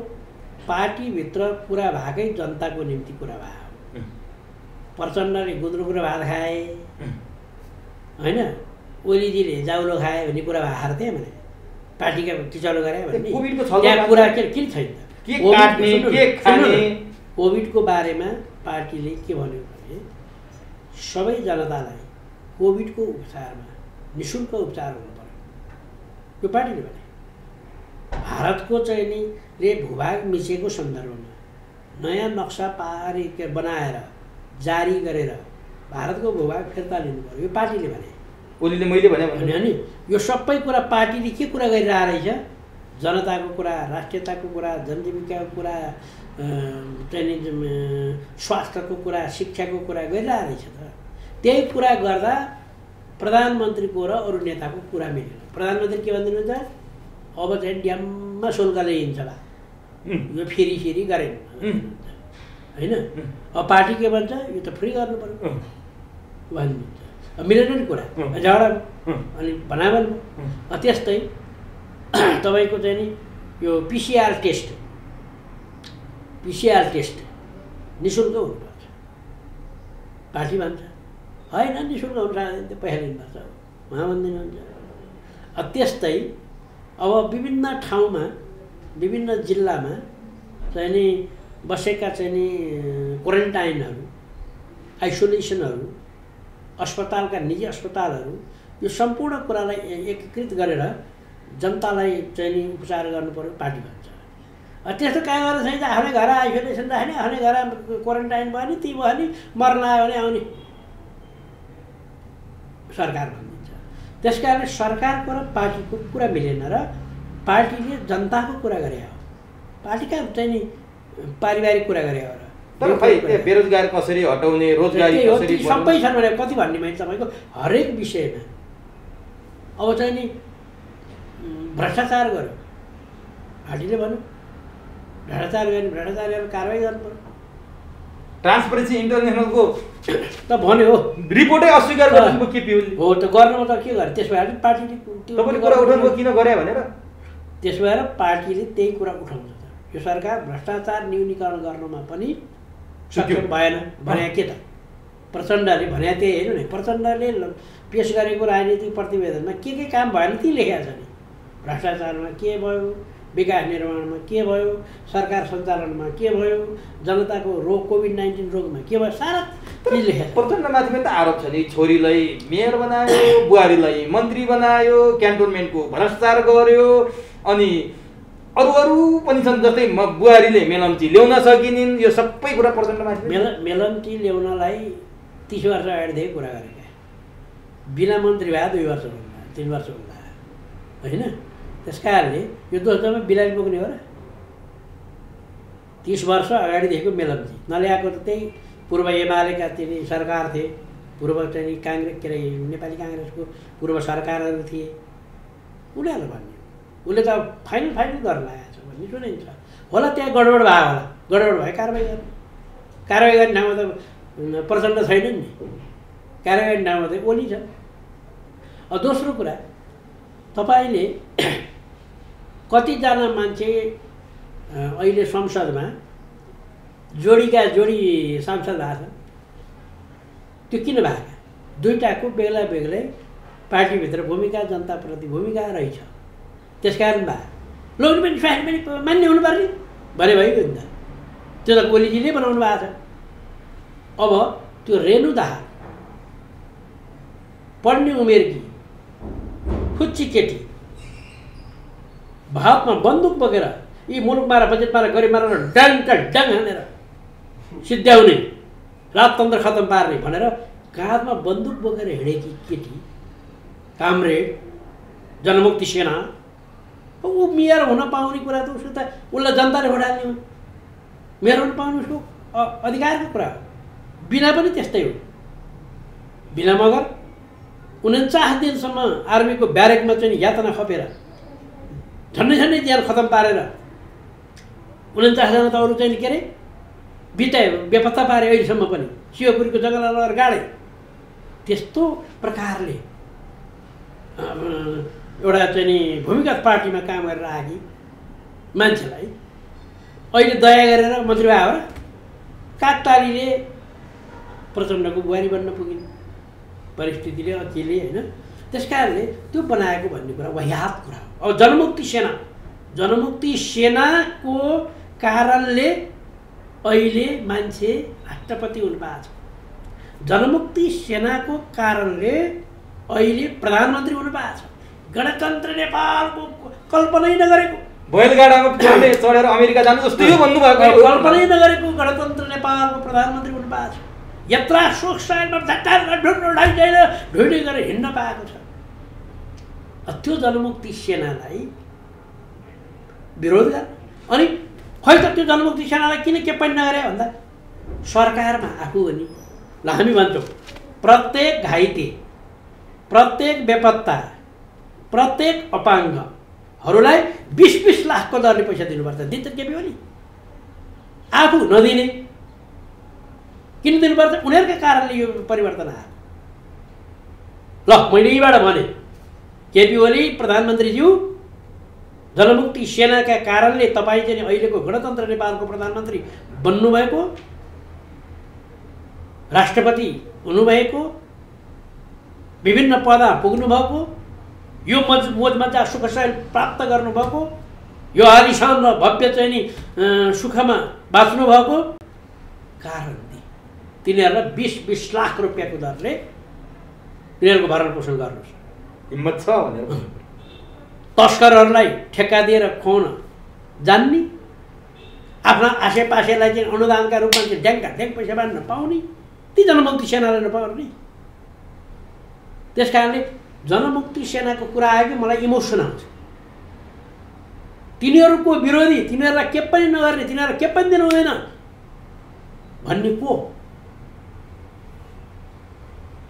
पार्टीभित्र कुरा भएकै जनताको निम्ति कुरा भयो। प्रचण्डले गुन्द्रुक र भात खाए होइन, ओलीजीले जाउलो खाए भन्ने कुरा भएको थिएँ भने पार्टीका टिचलो गरे भने त्यहाँ कुरा किन छैन? कोभिडको बारेमा पार्टीले के भन्यो भने सबै जनतालाई कोभिडको उपचारमा निःशुल्क उपचार हुनु पर्यो, यो पार्टीले भने। भारतको चाहिँ नि ले भूभाग मिचेको सन्दर्भमा नयाँ नक्सा बनाएर जारी गरेर भारतको भूभाग फिर्ता लिनु पर्यो, यो पार्टीले भने। ओलीले मैले भने नि यो सबै कुरा पार्टीले के कुरा गरिरहेको रहेछ? जनताको कुरा, राष्ट्रियताको कुरा, जनजीविकाको कुरा, चाहिँ स्वास्थ्यको कुरा, शिक्षाको कुरा गरिरहेको रहेछ त। त्यही कुरा गर्दा प्रधानमन्त्रीको र अरू नेताको कुरा मिलेन। प्रधानमन्त्री के भनिदिनुहुन्छ? अब चाहिँ ड्याममा शुल्क लिइन्छ बा, यो फेरि गरेन होइन। अब पार्टी के भन्छ? यो त फ्री गर्नु पर्यो भनिदिन्छ। मिलेन नि कुरा, झगडा अनि भनाभन। त्यस्तै तपाईँको चाहिँ नि यो पिसिआर टेस्ट निःशुल्क हुनुपर्छ, पार्टी भन्छ होइन निःशुल्क हुन्छ, पैसा लिनुपर्छ उहाँ भनिदिनुहुन्छ। त्यस्तै अब विभिन्न ठाउँमा, विभिन्न जिल्लामा चाहिँ नि बसेका चाहिँ नि क्वारेन्टाइनहरू, आइसोलेसनहरू, अस्पतालका निजी अस्पतालहरू, यो सम्पूर्ण कुरालाई एकीकृत गरेर जनतालाई चाहिँ नि उपचार गर्नु पर्यो, पार्टी भन्छ। त्यस्तो कहाँ गरेर चाहिँ आफ्नै घर आइसोलेसन राख्ने, आफ्नै घर क्वारेन्टाइन भयो नि, ती भयो नि, मर्न आयो भने आउने सरकार भनिदिन्छ। त्यस कारणले सरकारको र पार्टीको कुरा मिलेन र पार्टीले जनताको कुरा गरे हो, पार्टीका चाहिँ नि पारिवारिक कुरा गरे हो। तर खै बेरोजगार कसरी हटाउने, रोजगारी कसरी सबै छन् भने कति भन्ने मैले तपाईँको हरेक विषयमा। अब चाहिँ नि भ्रष्टाचार गर्यो, पार्टीले भन्यो भ्रष्टाचार गर्ने, भ्रष्टाचारीहरू कारवाही गर्नु पर्यो। ट्रान्सपरेन्सी इन्टरनेसनलको त भन्यो रिपोर्टै अस्वीकार गर्नु के पिउले हो त, गर्नुमा त के गरे? त्यस भएर पार्टीले तपाईँले कुरा उठाउनु किन गरे भनेर त्यस भएर पार्टीले त्यही कुरा उठाउँछ। यो सरकार भ्रष्टाचार न्यूनीकरण गर्नमा पनि सक्षम भएन भने के त? प्रचण्डले भने त्यही हेर्नु नि, प्रचण्डले पेस गरेको राजनीतिक प्रतिवेदनमा के काम भएन ती लेखेको छ नि। भ्रष्टाचारमा के भयो, विकास निर्माणमा के भयो, सरकार सञ्चालनमा के भयो, जनताको रोग कोभिड-19 रोगमा के भयो, सारा चिज लेखेको छ। प्रचण्डमाथि पनि त आरोप छ नि, छोरीलाई मेयर बनायो, बुहारीलाई मन्त्री बनायो, क्यान्टोनमेन्टको भ्रष्टाचार गर्यो, अनि अरू पनि छन्। जस्तै बुहारीले मेलम्ची ल्याउन सकिनिन्, यो सबै कुरा प्रचण्डमाथि। मेलम्ची ल्याउनलाई 30 वर्ष अगाडिदेखि कुरा गरेका, बिना मन्त्री भए 2 वर्ष भन्दा 3 वर्ष भन्दा होइन। त्यस कारणले यो दोष जम्मै बिरामी पुग्ने हो र? 30 वर्ष अगाडिदेखिको मेलम्ची नल्याएको त त्यही पूर्व एमालेका तिनी सरकार थिए, पूर्व चाहिँ काङ्ग्रेस के अरे नेपाली काङ्ग्रेसको पूर्व सरकारहरू थिए, उनीहरूले भन्ने उसले त फाइनल गर्न लागेको छ भन्ने सुनिन्छ। होला त्यहाँ गडबड भयो, होला गडबड भयो, कारवाही गर्ने ठाउँमा त प्रचण्ड छैनन् नि, कारवाही गर्ने ठाउँमा त ओली छ। दोस्रो कुरा, तपाईँले कतिजना मान्छे अहिले संसदमा जोडी सांसद भएको छ, त्यो किन भएको? दुईटाको बेग्ला बेग्लै पार्टीभित्र भूमिका, जनताप्रति भूमिका रहेछ, त्यस कारण भयो। लोग्ने पनि स्वास्नी पनि मान्ने हुनुपर्ने भने भइगयो नि त। त्यो त ओलीजीले बनाउनु भएको छ। अब त्यो रेणु दाहाल पढ्ने उमेरकी फुच्ची केटी, हातमा बन्दुक बोकेर यी मुलुकमा र बजेटमा र गरिबमा र डाङका डाङ हानेर सिद्ध्याउने, राजतन्त्र खत्तम पार्ने भनेर काँधमा बन्दुक बोकेर हिँडेकी केटी कामरेड जनमुक्ति सेना, ऊ मेयर हुन पाउने कुरा त उसको त उसलाई जनताले भोट हाल्ने हो। मेयर हुन पाउनु उसको अधिकारको कुरा हो। बिना पनि त्यस्तै हो। बिना मगर 49 दिनसम्म आर्मीको ब्यारेकमा चाहिँ यातना खपेर झन्डै झन्डै जेल खत्तम पारेर 49 जना त अरू चाहिँ के अरे बिताए बेपत्ता पारे अहिलेसम्म पनि शिवपुरीको जङ्गलमा लगेर गाडे। त्यस्तो प्रकारले एउटा चाहिँ नि भूमिगत पार्टीमा काम गरेर आएकी मान्छेलाई अहिले दया गरेर मन्त्री भए हो र काकतालीले प्रचण्डको बुहारी बन्न पुगिन् परिस्थितिले अचेलले होइन। त्यस कारणले त्यो बनाएको भन्ने कुरा वाहियात कुरा हो। अब जनमुक्ति सेनाको कारणले अहिले मान्छे राष्ट्रपति हुनु भएको छ। जनमुक्ति सेनाको कारणले अहिले प्रधानमन्त्री हुनु भएको छ। गणतन्त्र नेपालको कल्पनै नगरेको बैलगाडामा चढेर अमेरिका जानु जस्तै हो भन्नुभएको, कल्पनै नगरेको गणतन्त्र नेपालको प्रधानमन्त्री हुनु भएको छ। यत्रा शोक साइडमा ढुँडी गरेर हिँड्न पाएको छ। त्यो जनमुक्ति सेनालाई विरोध गर अनि खै त त्यो जनमुक्ति सेनालाई किन के पनि नगरे भन्दा सरकारमा आफू पनि ल हामी भन्छौँ प्रत्येक घाइते, प्रत्येक बेपत्ता, प्रत्येक अपाङ्गहरूलाई 20-20 लाखको दरले पैसा दिनुपर्छ। दिन्छ केपी ओली? आफू नदिने किन दिनुपर्छ? उनीहरूकै कारणले यो परिवर्तन आयो। ल मैले यहीबाट भने केपी ओली प्रधानमन्त्रीज्यू जनमुक्ति सेनाका कारणले तपाईँ चाहिँ अहिलेको गणतन्त्र नेपालको प्रधानमन्त्री बन्नुभएको, राष्ट्रपति हुनुभएको, विभिन्न पदमा पुग्नुभएको, यो मोज मजा सुख शैल प्राप्त गर्नुभएको, यो आलिशान र भव्य चाहिँ नि सुखमा बाँच्नुभएको कारणले तिनीहरूलाई 20-20 लाख रुपियाँको दरले तिनीहरूको भरण पोषण गर्नुहोस्। हिम्मत छ भनेर तस्करहरूलाई ठेक्का दिएर खुवाउन जान्ने, आफ्ना आसेपासेलाई चाहिँ अनुदानका रूपमा चाहिँ ड्याङका ड्याङ पैसा बाँड्न पाउने, ती जनमुक्ति सेनालाई नपाउने। त्यस कारणले जनमुक्ति सेनाको कुरा आयो कि मलाई इमोसन आउँछ। तिनीहरूको विरोधी, तिनीहरूलाई के पनि नगर्ने, तिनीहरूलाई के पनि दिनु हुँदैन भन्ने को?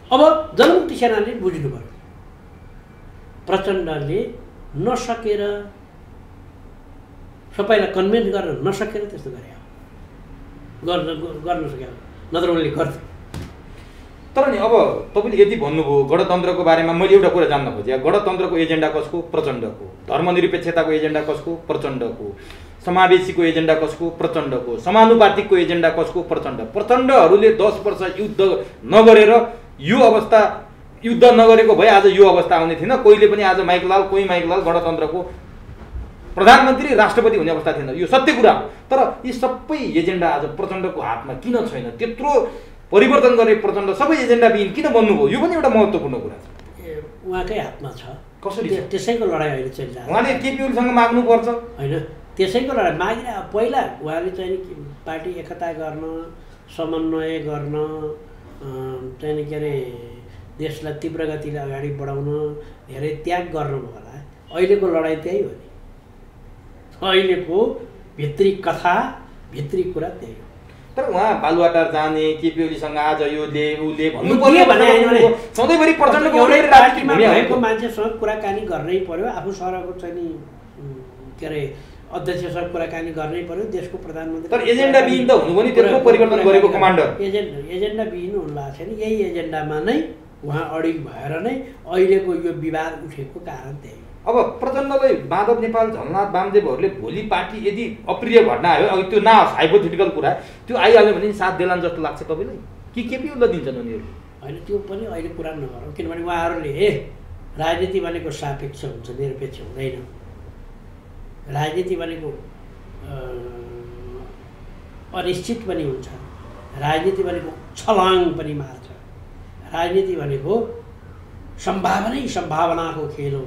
अब जनमुक्ति सेनाले बुझ्नु पर्यो प्रचण्डले नसकेर, सबैलाई कन्भिन्स गर्न नसकेर त्यस्तो गरे, गर्न सके, नत्र उनले गर्थे। तर नि अब तपाईँले यति भन्नुभयो गणतन्त्रको बारेमा, मैले एउटा कुरा जान्न खोजेँ। गणतन्त्रको एजेन्डा कसको? प्रचण्डको। धर्मनिरपेक्षताको एजेन्डा कसको? प्रचण्डको। समावेशीको एजेन्डा कसको? प्रचण्डको। समानुपातिकको एजेन्डा कसको? प्रचण्ड। प्रचण्डहरूले 10 वर्ष युद्ध नगरेर यो अवस्था, युद्ध नगरेको भए आज यो अवस्था आउने थिएन। कोहीले पनि आज माइकलाल, कोही माइकलाल गणतन्त्रको प्रधानमन्त्री राष्ट्रपति हुने अवस्था थिएन। यो सत्य कुरा हो। तर यी सबै एजेन्डा आज प्रचण्डको हातमा किन छैन? त्यत्रो परिवर्तन गरे प्रचण्ड, सबै एजेन्डा बिन किन बन्नुभयो? यो पनि एउटा महत्त्वपूर्ण कुरा छ। उहाँकै हातमा छ। कसरी? त्यसैको लडाइँ अहिले चलिरहेको। उहाँले केपी ओलीसँग माग्नुपर्छ होइन, त्यसैको लडाइँ मागिरह। पहिला उहाँले चाहिँ पार्टी एकता गर्न, समन्वय गर्न, चाहिँ के अरे देशलाई तीव्र गतिले अगाडि बढाउन धेरै त्याग गर्नुभयो होला। अहिलेको लडाइँ त्यही हो नि। अहिलेको भित्री कथा, भित्री कुरा त्यही हो। तर उहाँ बालुवाटार जाने, केपी ओलीसँग आज यो उसले भन्नुपर्ने भने सधैँभरि प्रचण्डको एउटै पार्टीमा भएको मान्छेसँग कुराकानी गर्नै पर्यो। आफू सरको चाहिँ नि के अरे अध्यक्षसँग कुराकानी गर्नै पर्यो, देशको प्रधानमन्त्री। तर एजेन्डा बिहीन त हुनु पनि त्यत्रो परिवर्तन गरेको कमान्डर। एजेन्डा बिहीन हुनु भएको छैन। यही एजेन्डामा नै उहाँ अडिग भएर नै अहिलेको यो विवाद उठेको कारण त्यही। अब प्रचण्डलाई माधव नेपाल, झलनाथ वामदेवहरूले भोलि पार्टी यदि अप्रिय घटना आयो, अब त्यो नआओस्, हाइपोथेटिकल कुरा, त्यो आइहाल्यो भने साथ देलान् जस्तो लाग्छ तपाईँलाई कि केपी ओलीलाई दिन्छन् उनीहरू? होइन, त्यो पनि अहिले कुरा नगरौँ। किनभने उहाँहरूले राजनीति भनेको सापेक्ष हुन्छ, निरपेक्ष हुँदैन। राजनीति भनेको अनिश्चित पनि हुन्छ। राजनीति भनेको छलाङ पनि मार्छ। राजनीति भनेको सम्भावनाको खेल हो।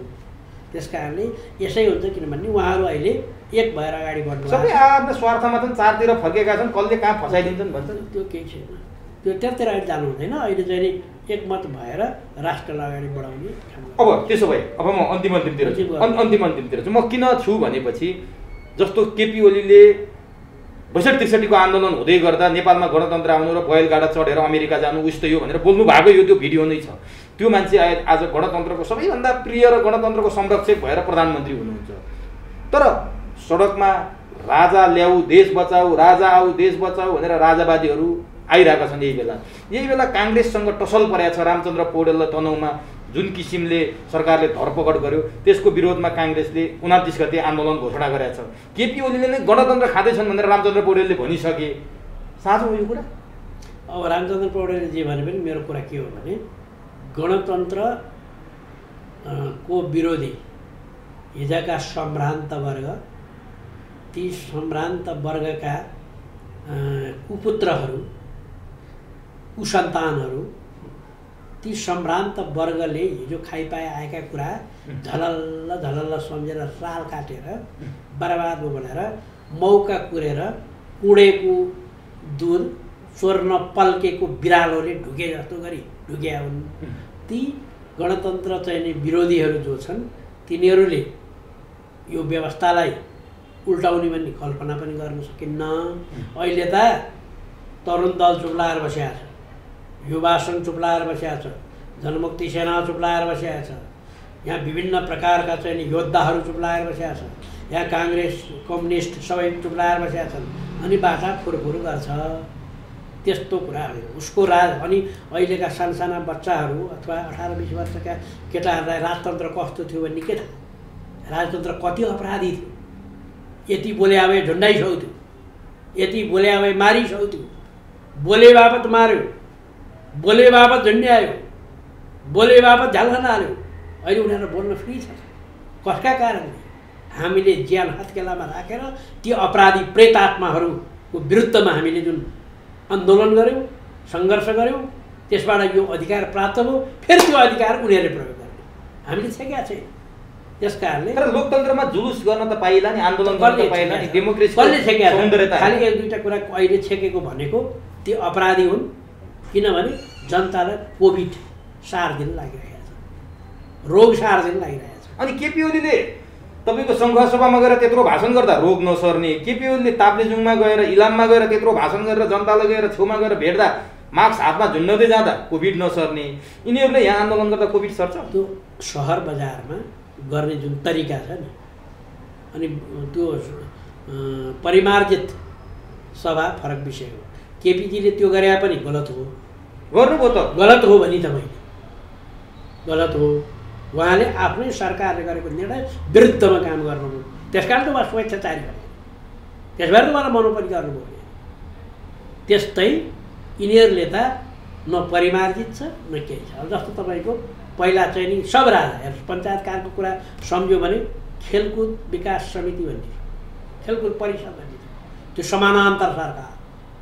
त्यस कारणले यसै हुन्छ। किनभने उहाँहरू अहिले एक भएर अगाडि बढ्नु सबै आफ्नो स्वार्थमा चाहिँ चारतिर फर्केका छन्, कसले कहाँ फसाइदिन्छन् भन्छन्। त्यो केही छैन, त्यो त्यतातिर अहिले जानु हुँदैन। अहिले चाहिँ नि एकमत भएर राष्ट्रलाई अगाडि बढाउने। अब त्यसो भए अब म अन्तिमतिर चाहिँ म किन छु भनेपछि जस्तो केपी ओलीले 62-63 आन्दोलन हुँदै गर्दा नेपालमा गणतन्त्र आउनु र बैलगाडा चढेर अमेरिका जानु उस्तो यो भनेर बोल्नु भएको यो त्यो भिडियो नै छ। त्यो मान्छे आज गणतन्त्रको सबैभन्दा प्रिय र गणतन्त्रको संरक्षक भएर प्रधानमन्त्री हुनुहुन्छ। तर सडकमा राजा ल्याऊ देश बचाऊ, राजा आऊ देश बचाऊ भनेर राजावादीहरू आइरहेका छन्। यही बेला काङ्ग्रेससँग टसल परेको छ। रामचन्द्र पौडेललाई तनहुँमा जुन किसिमले सरकारले धरपकड गर्यो त्यसको विरोधमा काङ्ग्रेसले 29 गते आन्दोलन घोषणा गरेको छ। केपी ओलीले नै गणतन्त्र खाँदैछन् भनेर रामचन्द्र पौडेलले भनिसके, साँचो हो यो कुरा? अब रामचन्द्र पौडेलले जे भने पनि मेरो कुरा के हो भने गणतन्त्र को विरोधी हिजोका सम्भ्रान्त वर्ग, ती सम्भ्रान्त वर्गका कुपुत्रहरू कुसन्तानहरू, ती सम्भ्रान्त वर्गले हिजो खाइपाए आएका कुरा झलल्ल सम्झेर साल काटेर बर्बाद बनाएर मौका कुरेर कुँडेको दुध चोर्न पल्केको बिरालोले ढुके जस्तो गरी ढुक्या हुन्। ती गणतन्त्र चाहिने विरोधीहरू जो छन् तिनीहरूले यो व्यवस्थालाई उल्टाउने भन्ने कल्पना पनि गर्न सकिन्न। अहिले त तरुण दल चुप्लाएर बसेको छ, युवा सङ्घ चुप्लाएर बसेको छ, जनमुक्ति सेना चुप्लाएर बसेको छ, यहाँ विभिन्न प्रकारका चाहिँ योद्धाहरू चुप्लाएर बसेका छन्, यहाँ काङ्ग्रेस कम्युनिस्ट सबै चुप्लाएर बसेका छन्। अनि बाटा फुरफुर गर्छ, त्यस्तो कुरा हो उसको राज। अनि अहिलेका सानसाना बच्चाहरू अथवा 18-20 वर्षका केटाहरूलाई राजतन्त्र कस्तो थियो भन्ने के थाहा? राजतन्त्र कति अपराधी थियो, यति बोले अब झुन्डाइसक्थ्यो, यति बोले अब मारिसक्थ्यो, बोले बापत मार्यो, बोले बापत झुन्ड्यायो, बोले बापत झल्कन हाल्यो। अहिले उनीहरू बोल्न फ्री छ। कसका कारणले? हामीले ज्यान हत्केलामा राखेर ती अपराधी प्रेतात्माहरूको विरुद्धमा हामीले जुन आन्दोलन गऱ्यौँ, सङ्घर्ष गऱ्यौँ, त्यसबाट यो अधिकार प्राप्त भयो। फेरि त्यो अधिकार उनीहरूले प्रयोग गर्ने हामीले छेकेका छैन। त्यस कारणले तर लोकतन्त्रमा जुलुस गर्न त पाइला नि, आन्दोलन गर्न त पाइला नि, डेमोक्रेसी कसले छेकेका सौन्दर्यता खालि एक दुईवटा कुरा अहिले छेकेको भनेको ती अपराधी हुन्। किनभने जनतालाई कोभिड सार दिन लागिरहेको छ, रोग सार दिन लागिरहेको छ। अनि केपी ओलीले तपाईँको सङ्घ सभामा गएर त्यत्रो भाषण गर्दा रोग नसर्ने, केपी ओलीले ताप्लेजुङमा गएर इलाममा गएर त्यत्रो भाषण गरेर जनतालाई गएर छेउमा गएर भेट्दा मास्क हातमा झुन्डाउँदै जाँदा कोभिड नसर्ने, यिनीहरूले यहाँ आन्दोलन गर्दा कोभिड सर्छ? त्यो सहर बजारमा गर्ने जुन तरिका छ नि, अनि त्यो परिमार्जित सभा फरक विषय हो। केपीजीले त्यो गरे पनि गलत हो, गर्नुभयो त गलत हो भने त मैले गलत हो। उहाँले आफ्नै सरकारले गरेको निर्णय विरुद्धमा काम गर्नुभयो, त्यस कारण त उहाँ स्वेच्छाचारी भयो, त्यसबाट त उहाँलाई मनोपनि गर्नुभयो। त्यस्तै यिनीहरूले त न परिमार्जित छ न केही छ। अब जस्तो तपाईँको पहिला चाहिँ नि सब राजा पञ्चायत कालको कुरा सम्झ्यो भने खेलकुद विकास समिति भन्ने थियो, खेलकुद परिषद भन्ने थियो, त्यो समानान्तर सरकार।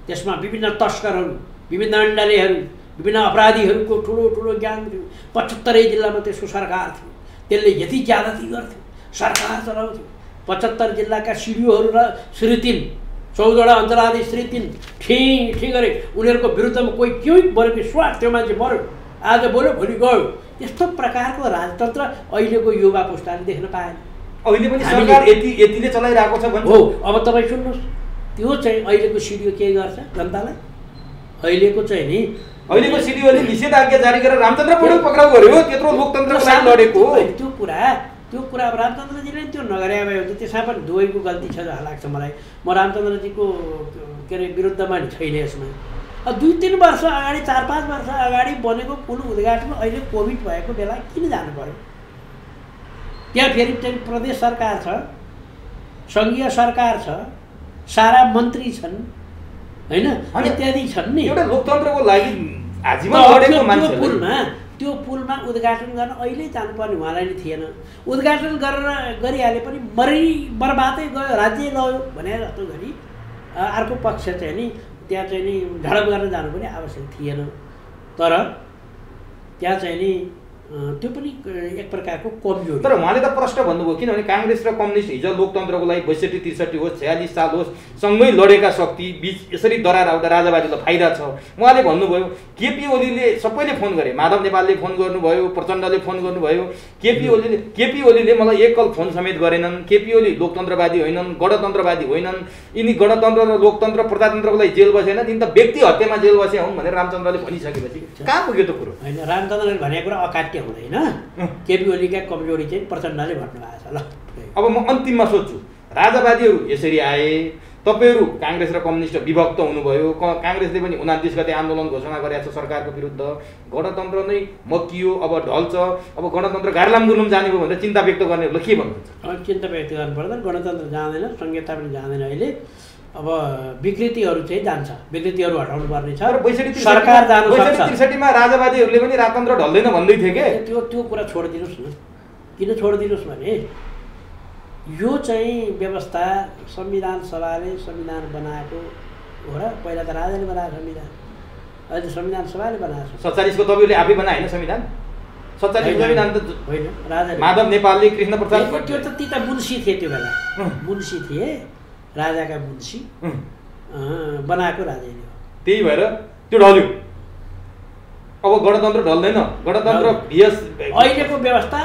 त्यसमा विभिन्न तस्करहरू, विभिन्न अन्डालेहरू, विभिन्न अपराधीहरूको ठुलो ठुलो ग्याङ थियो। 75 जिल्लामा त्यसको सरकार थियो, त्यसले यति ज्यादती गर्थ्यो, सरकार चलाउँथ्यो। 75 जिल्लाका सिडिओहरू र श्री 3 14वटा अञ्चलाधीश श्री 3 ठिक गरे। उनीहरूको विरुद्धमा कोही केही बोल्यो कि स्वाट त्यो मान्छे मऱ्यो, आज बोल्यो भोलि गयो। यस्तो प्रकारको राजतन्त्र अहिलेको युवा पुस्ताले देख्न पाएन। अहिले पनि सरकार यतिले चलाइरहेको छ भन्छ। हो, अब तपाईँ सुन्नुहोस्, त्यो चाहिँ अहिलेको सिडिओ के गर्छ जनतालाई? अहिलेको चाहिँ नि अहिलेको सिडिओले निषेधाज्ञा जारी गरेर रामचन्द्र पौडेल पक्राउ गर्यो, त्यत्रो लोकतन्त्रको लागि लडेको। त्यो कुरा अब रामचन्द्रजीले त्यो नगरे भए हुन्छ। त्यसमा पनि दुवैको गल्ती छ जस्तो लाग्छ मलाई। म रामचन्द्रजीको के अरे विरुद्धमा नि छैन यसमा। 2-3 वर्ष अगाडि 4-5 वर्ष अगाडि बनेको पुल उद्घाटन अहिले कोभिड भएको बेला किन जानु पर्यो? त्यहाँ फेरि चाहिँ प्रदेश सरकार छ, सङ्घीय सरकार छ, सारा मन्त्री छन् होइन, इत्यादि छन् नि। एउटा लोकतन्त्रको लागि आजीवन लडेको मान्छे त्यो पुलमा उद्घाटन गर्न अहिले जानुपर्ने उहाँलाई नि थिएन। उद्घाटन गरिहाले पनि बर्बादै गयो, राज्य लयो भने जस्तो गरी अर्को पक्ष चाहिँ नि त्यहाँ चाहिँ नि झडप गर्न जानु पनि आवश्यक थिएन। तर त्यहाँ चाहिँ नि त्यो पनि एक प्रकारको कमजोरी। तर उहाँले त प्रश्न भन्नुभयो, किनभने काङ्ग्रेस र कम्युनिस्ट हिजो लोकतन्त्रको लागि 62-63 होस् 46 साल होस् सँगै लडेका शक्ति बिच यसरी दरार आउँदा राजावादीलाई फाइदा छ। उहाँले भन्नुभयो, केपी ओलीले सबैले फोन गरे, माधव नेपालले फोन गर्नुभयो, प्रचण्डले फोन गर्नुभयो, केपी ओलीले मलाई एकल फोन समेत गरेनन्। केपी ओली लोकतन्त्रवादी होइनन्, गणतन्त्रवादी होइनन्, यिनी गणतन्त्र र लोकतन्त्र प्रजातन्त्रको लागि जेल बसेनन्, यिनी त व्यक्ति हत्यामा जेल बसे हुन् भनेर रामचन्द्रले भनिसकेपछि कहाँ पुग्यो त कुरो? होइन, रामचन्द्रले भनेको कुरा अकाट्य हुँदैन। केपी ओलीका कमजोरी चाहिँ प्रचण्डले भन्नुभएको छ। ल अब म अन्तिममा सोध्छु, राजावादीहरू यसरी आए, तपाईँहरू काङ्ग्रेस र कम्युनिस्ट विभक्त हुनुभयो, काङ्ग्रेसले पनि 29 गते आन्दोलन घोषणा गरेको छ सरकारको विरुद्ध, गणतन्त्र नै मकियो, अब ढल्छ, अब गणतन्त्र गार्लाम गुर्लुम जाने भयो भनेर चिन्ता व्यक्त गर्नेहरूलाई के भन्नुहुन्छ? अब चिन्ता व्यक्त गर्नु पर्दैन, गणतन्त्र जाँदैन, संहिता पनि जाँदैन। अहिले अब विकृतिहरू चाहिँ जान्छ, विकृतिहरू हटाउनु पर्ने छ। सरकार जानु सक्छ। 62-63 मा राजावादीहरूले पनि राजतन्त्र ढल्दैन भन्दै थिए के? त्यो कुरा छोडिदिनुहोस् न। किन छोडिदिनुहोस् भने यो चाहिँ व्यवस्था संविधान सभाले संविधान बनाएको हो र पहिला त राजाले बनाएको संविधान, अहिले त संविधान सभाले बनाएको छ। 47 को तपाईँले आफै बनाए होइन संविधान? 47 संविधान त होइन, राजाले, माधव नेपालले, कृष्ण प्रसाद त्यो त ती त मुन्सी थिए, त्यो बेला मुन्सी थिए, राजाका मुन्सी बनाएको राजाले हो। त्यही भएर त्यो ढल्यो। अब गणतन्त्र ढल्दैन, गणतन्त्र अहिलेको व्यवस्था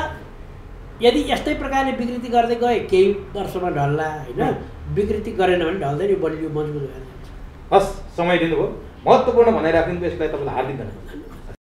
यदि यस्तै प्रकारले विकृति गर्दै गए केही वर्षमा ढल्ला, होइन? विकृति गरेन भने ढल्दैन, बलियो मजबुत भएर जान्छ। हस्, समय दिनुभयो, महत्त्वपूर्ण भनाइराख्नु, यसलाई तपाईँलाई हार्दिक धन्यवाद।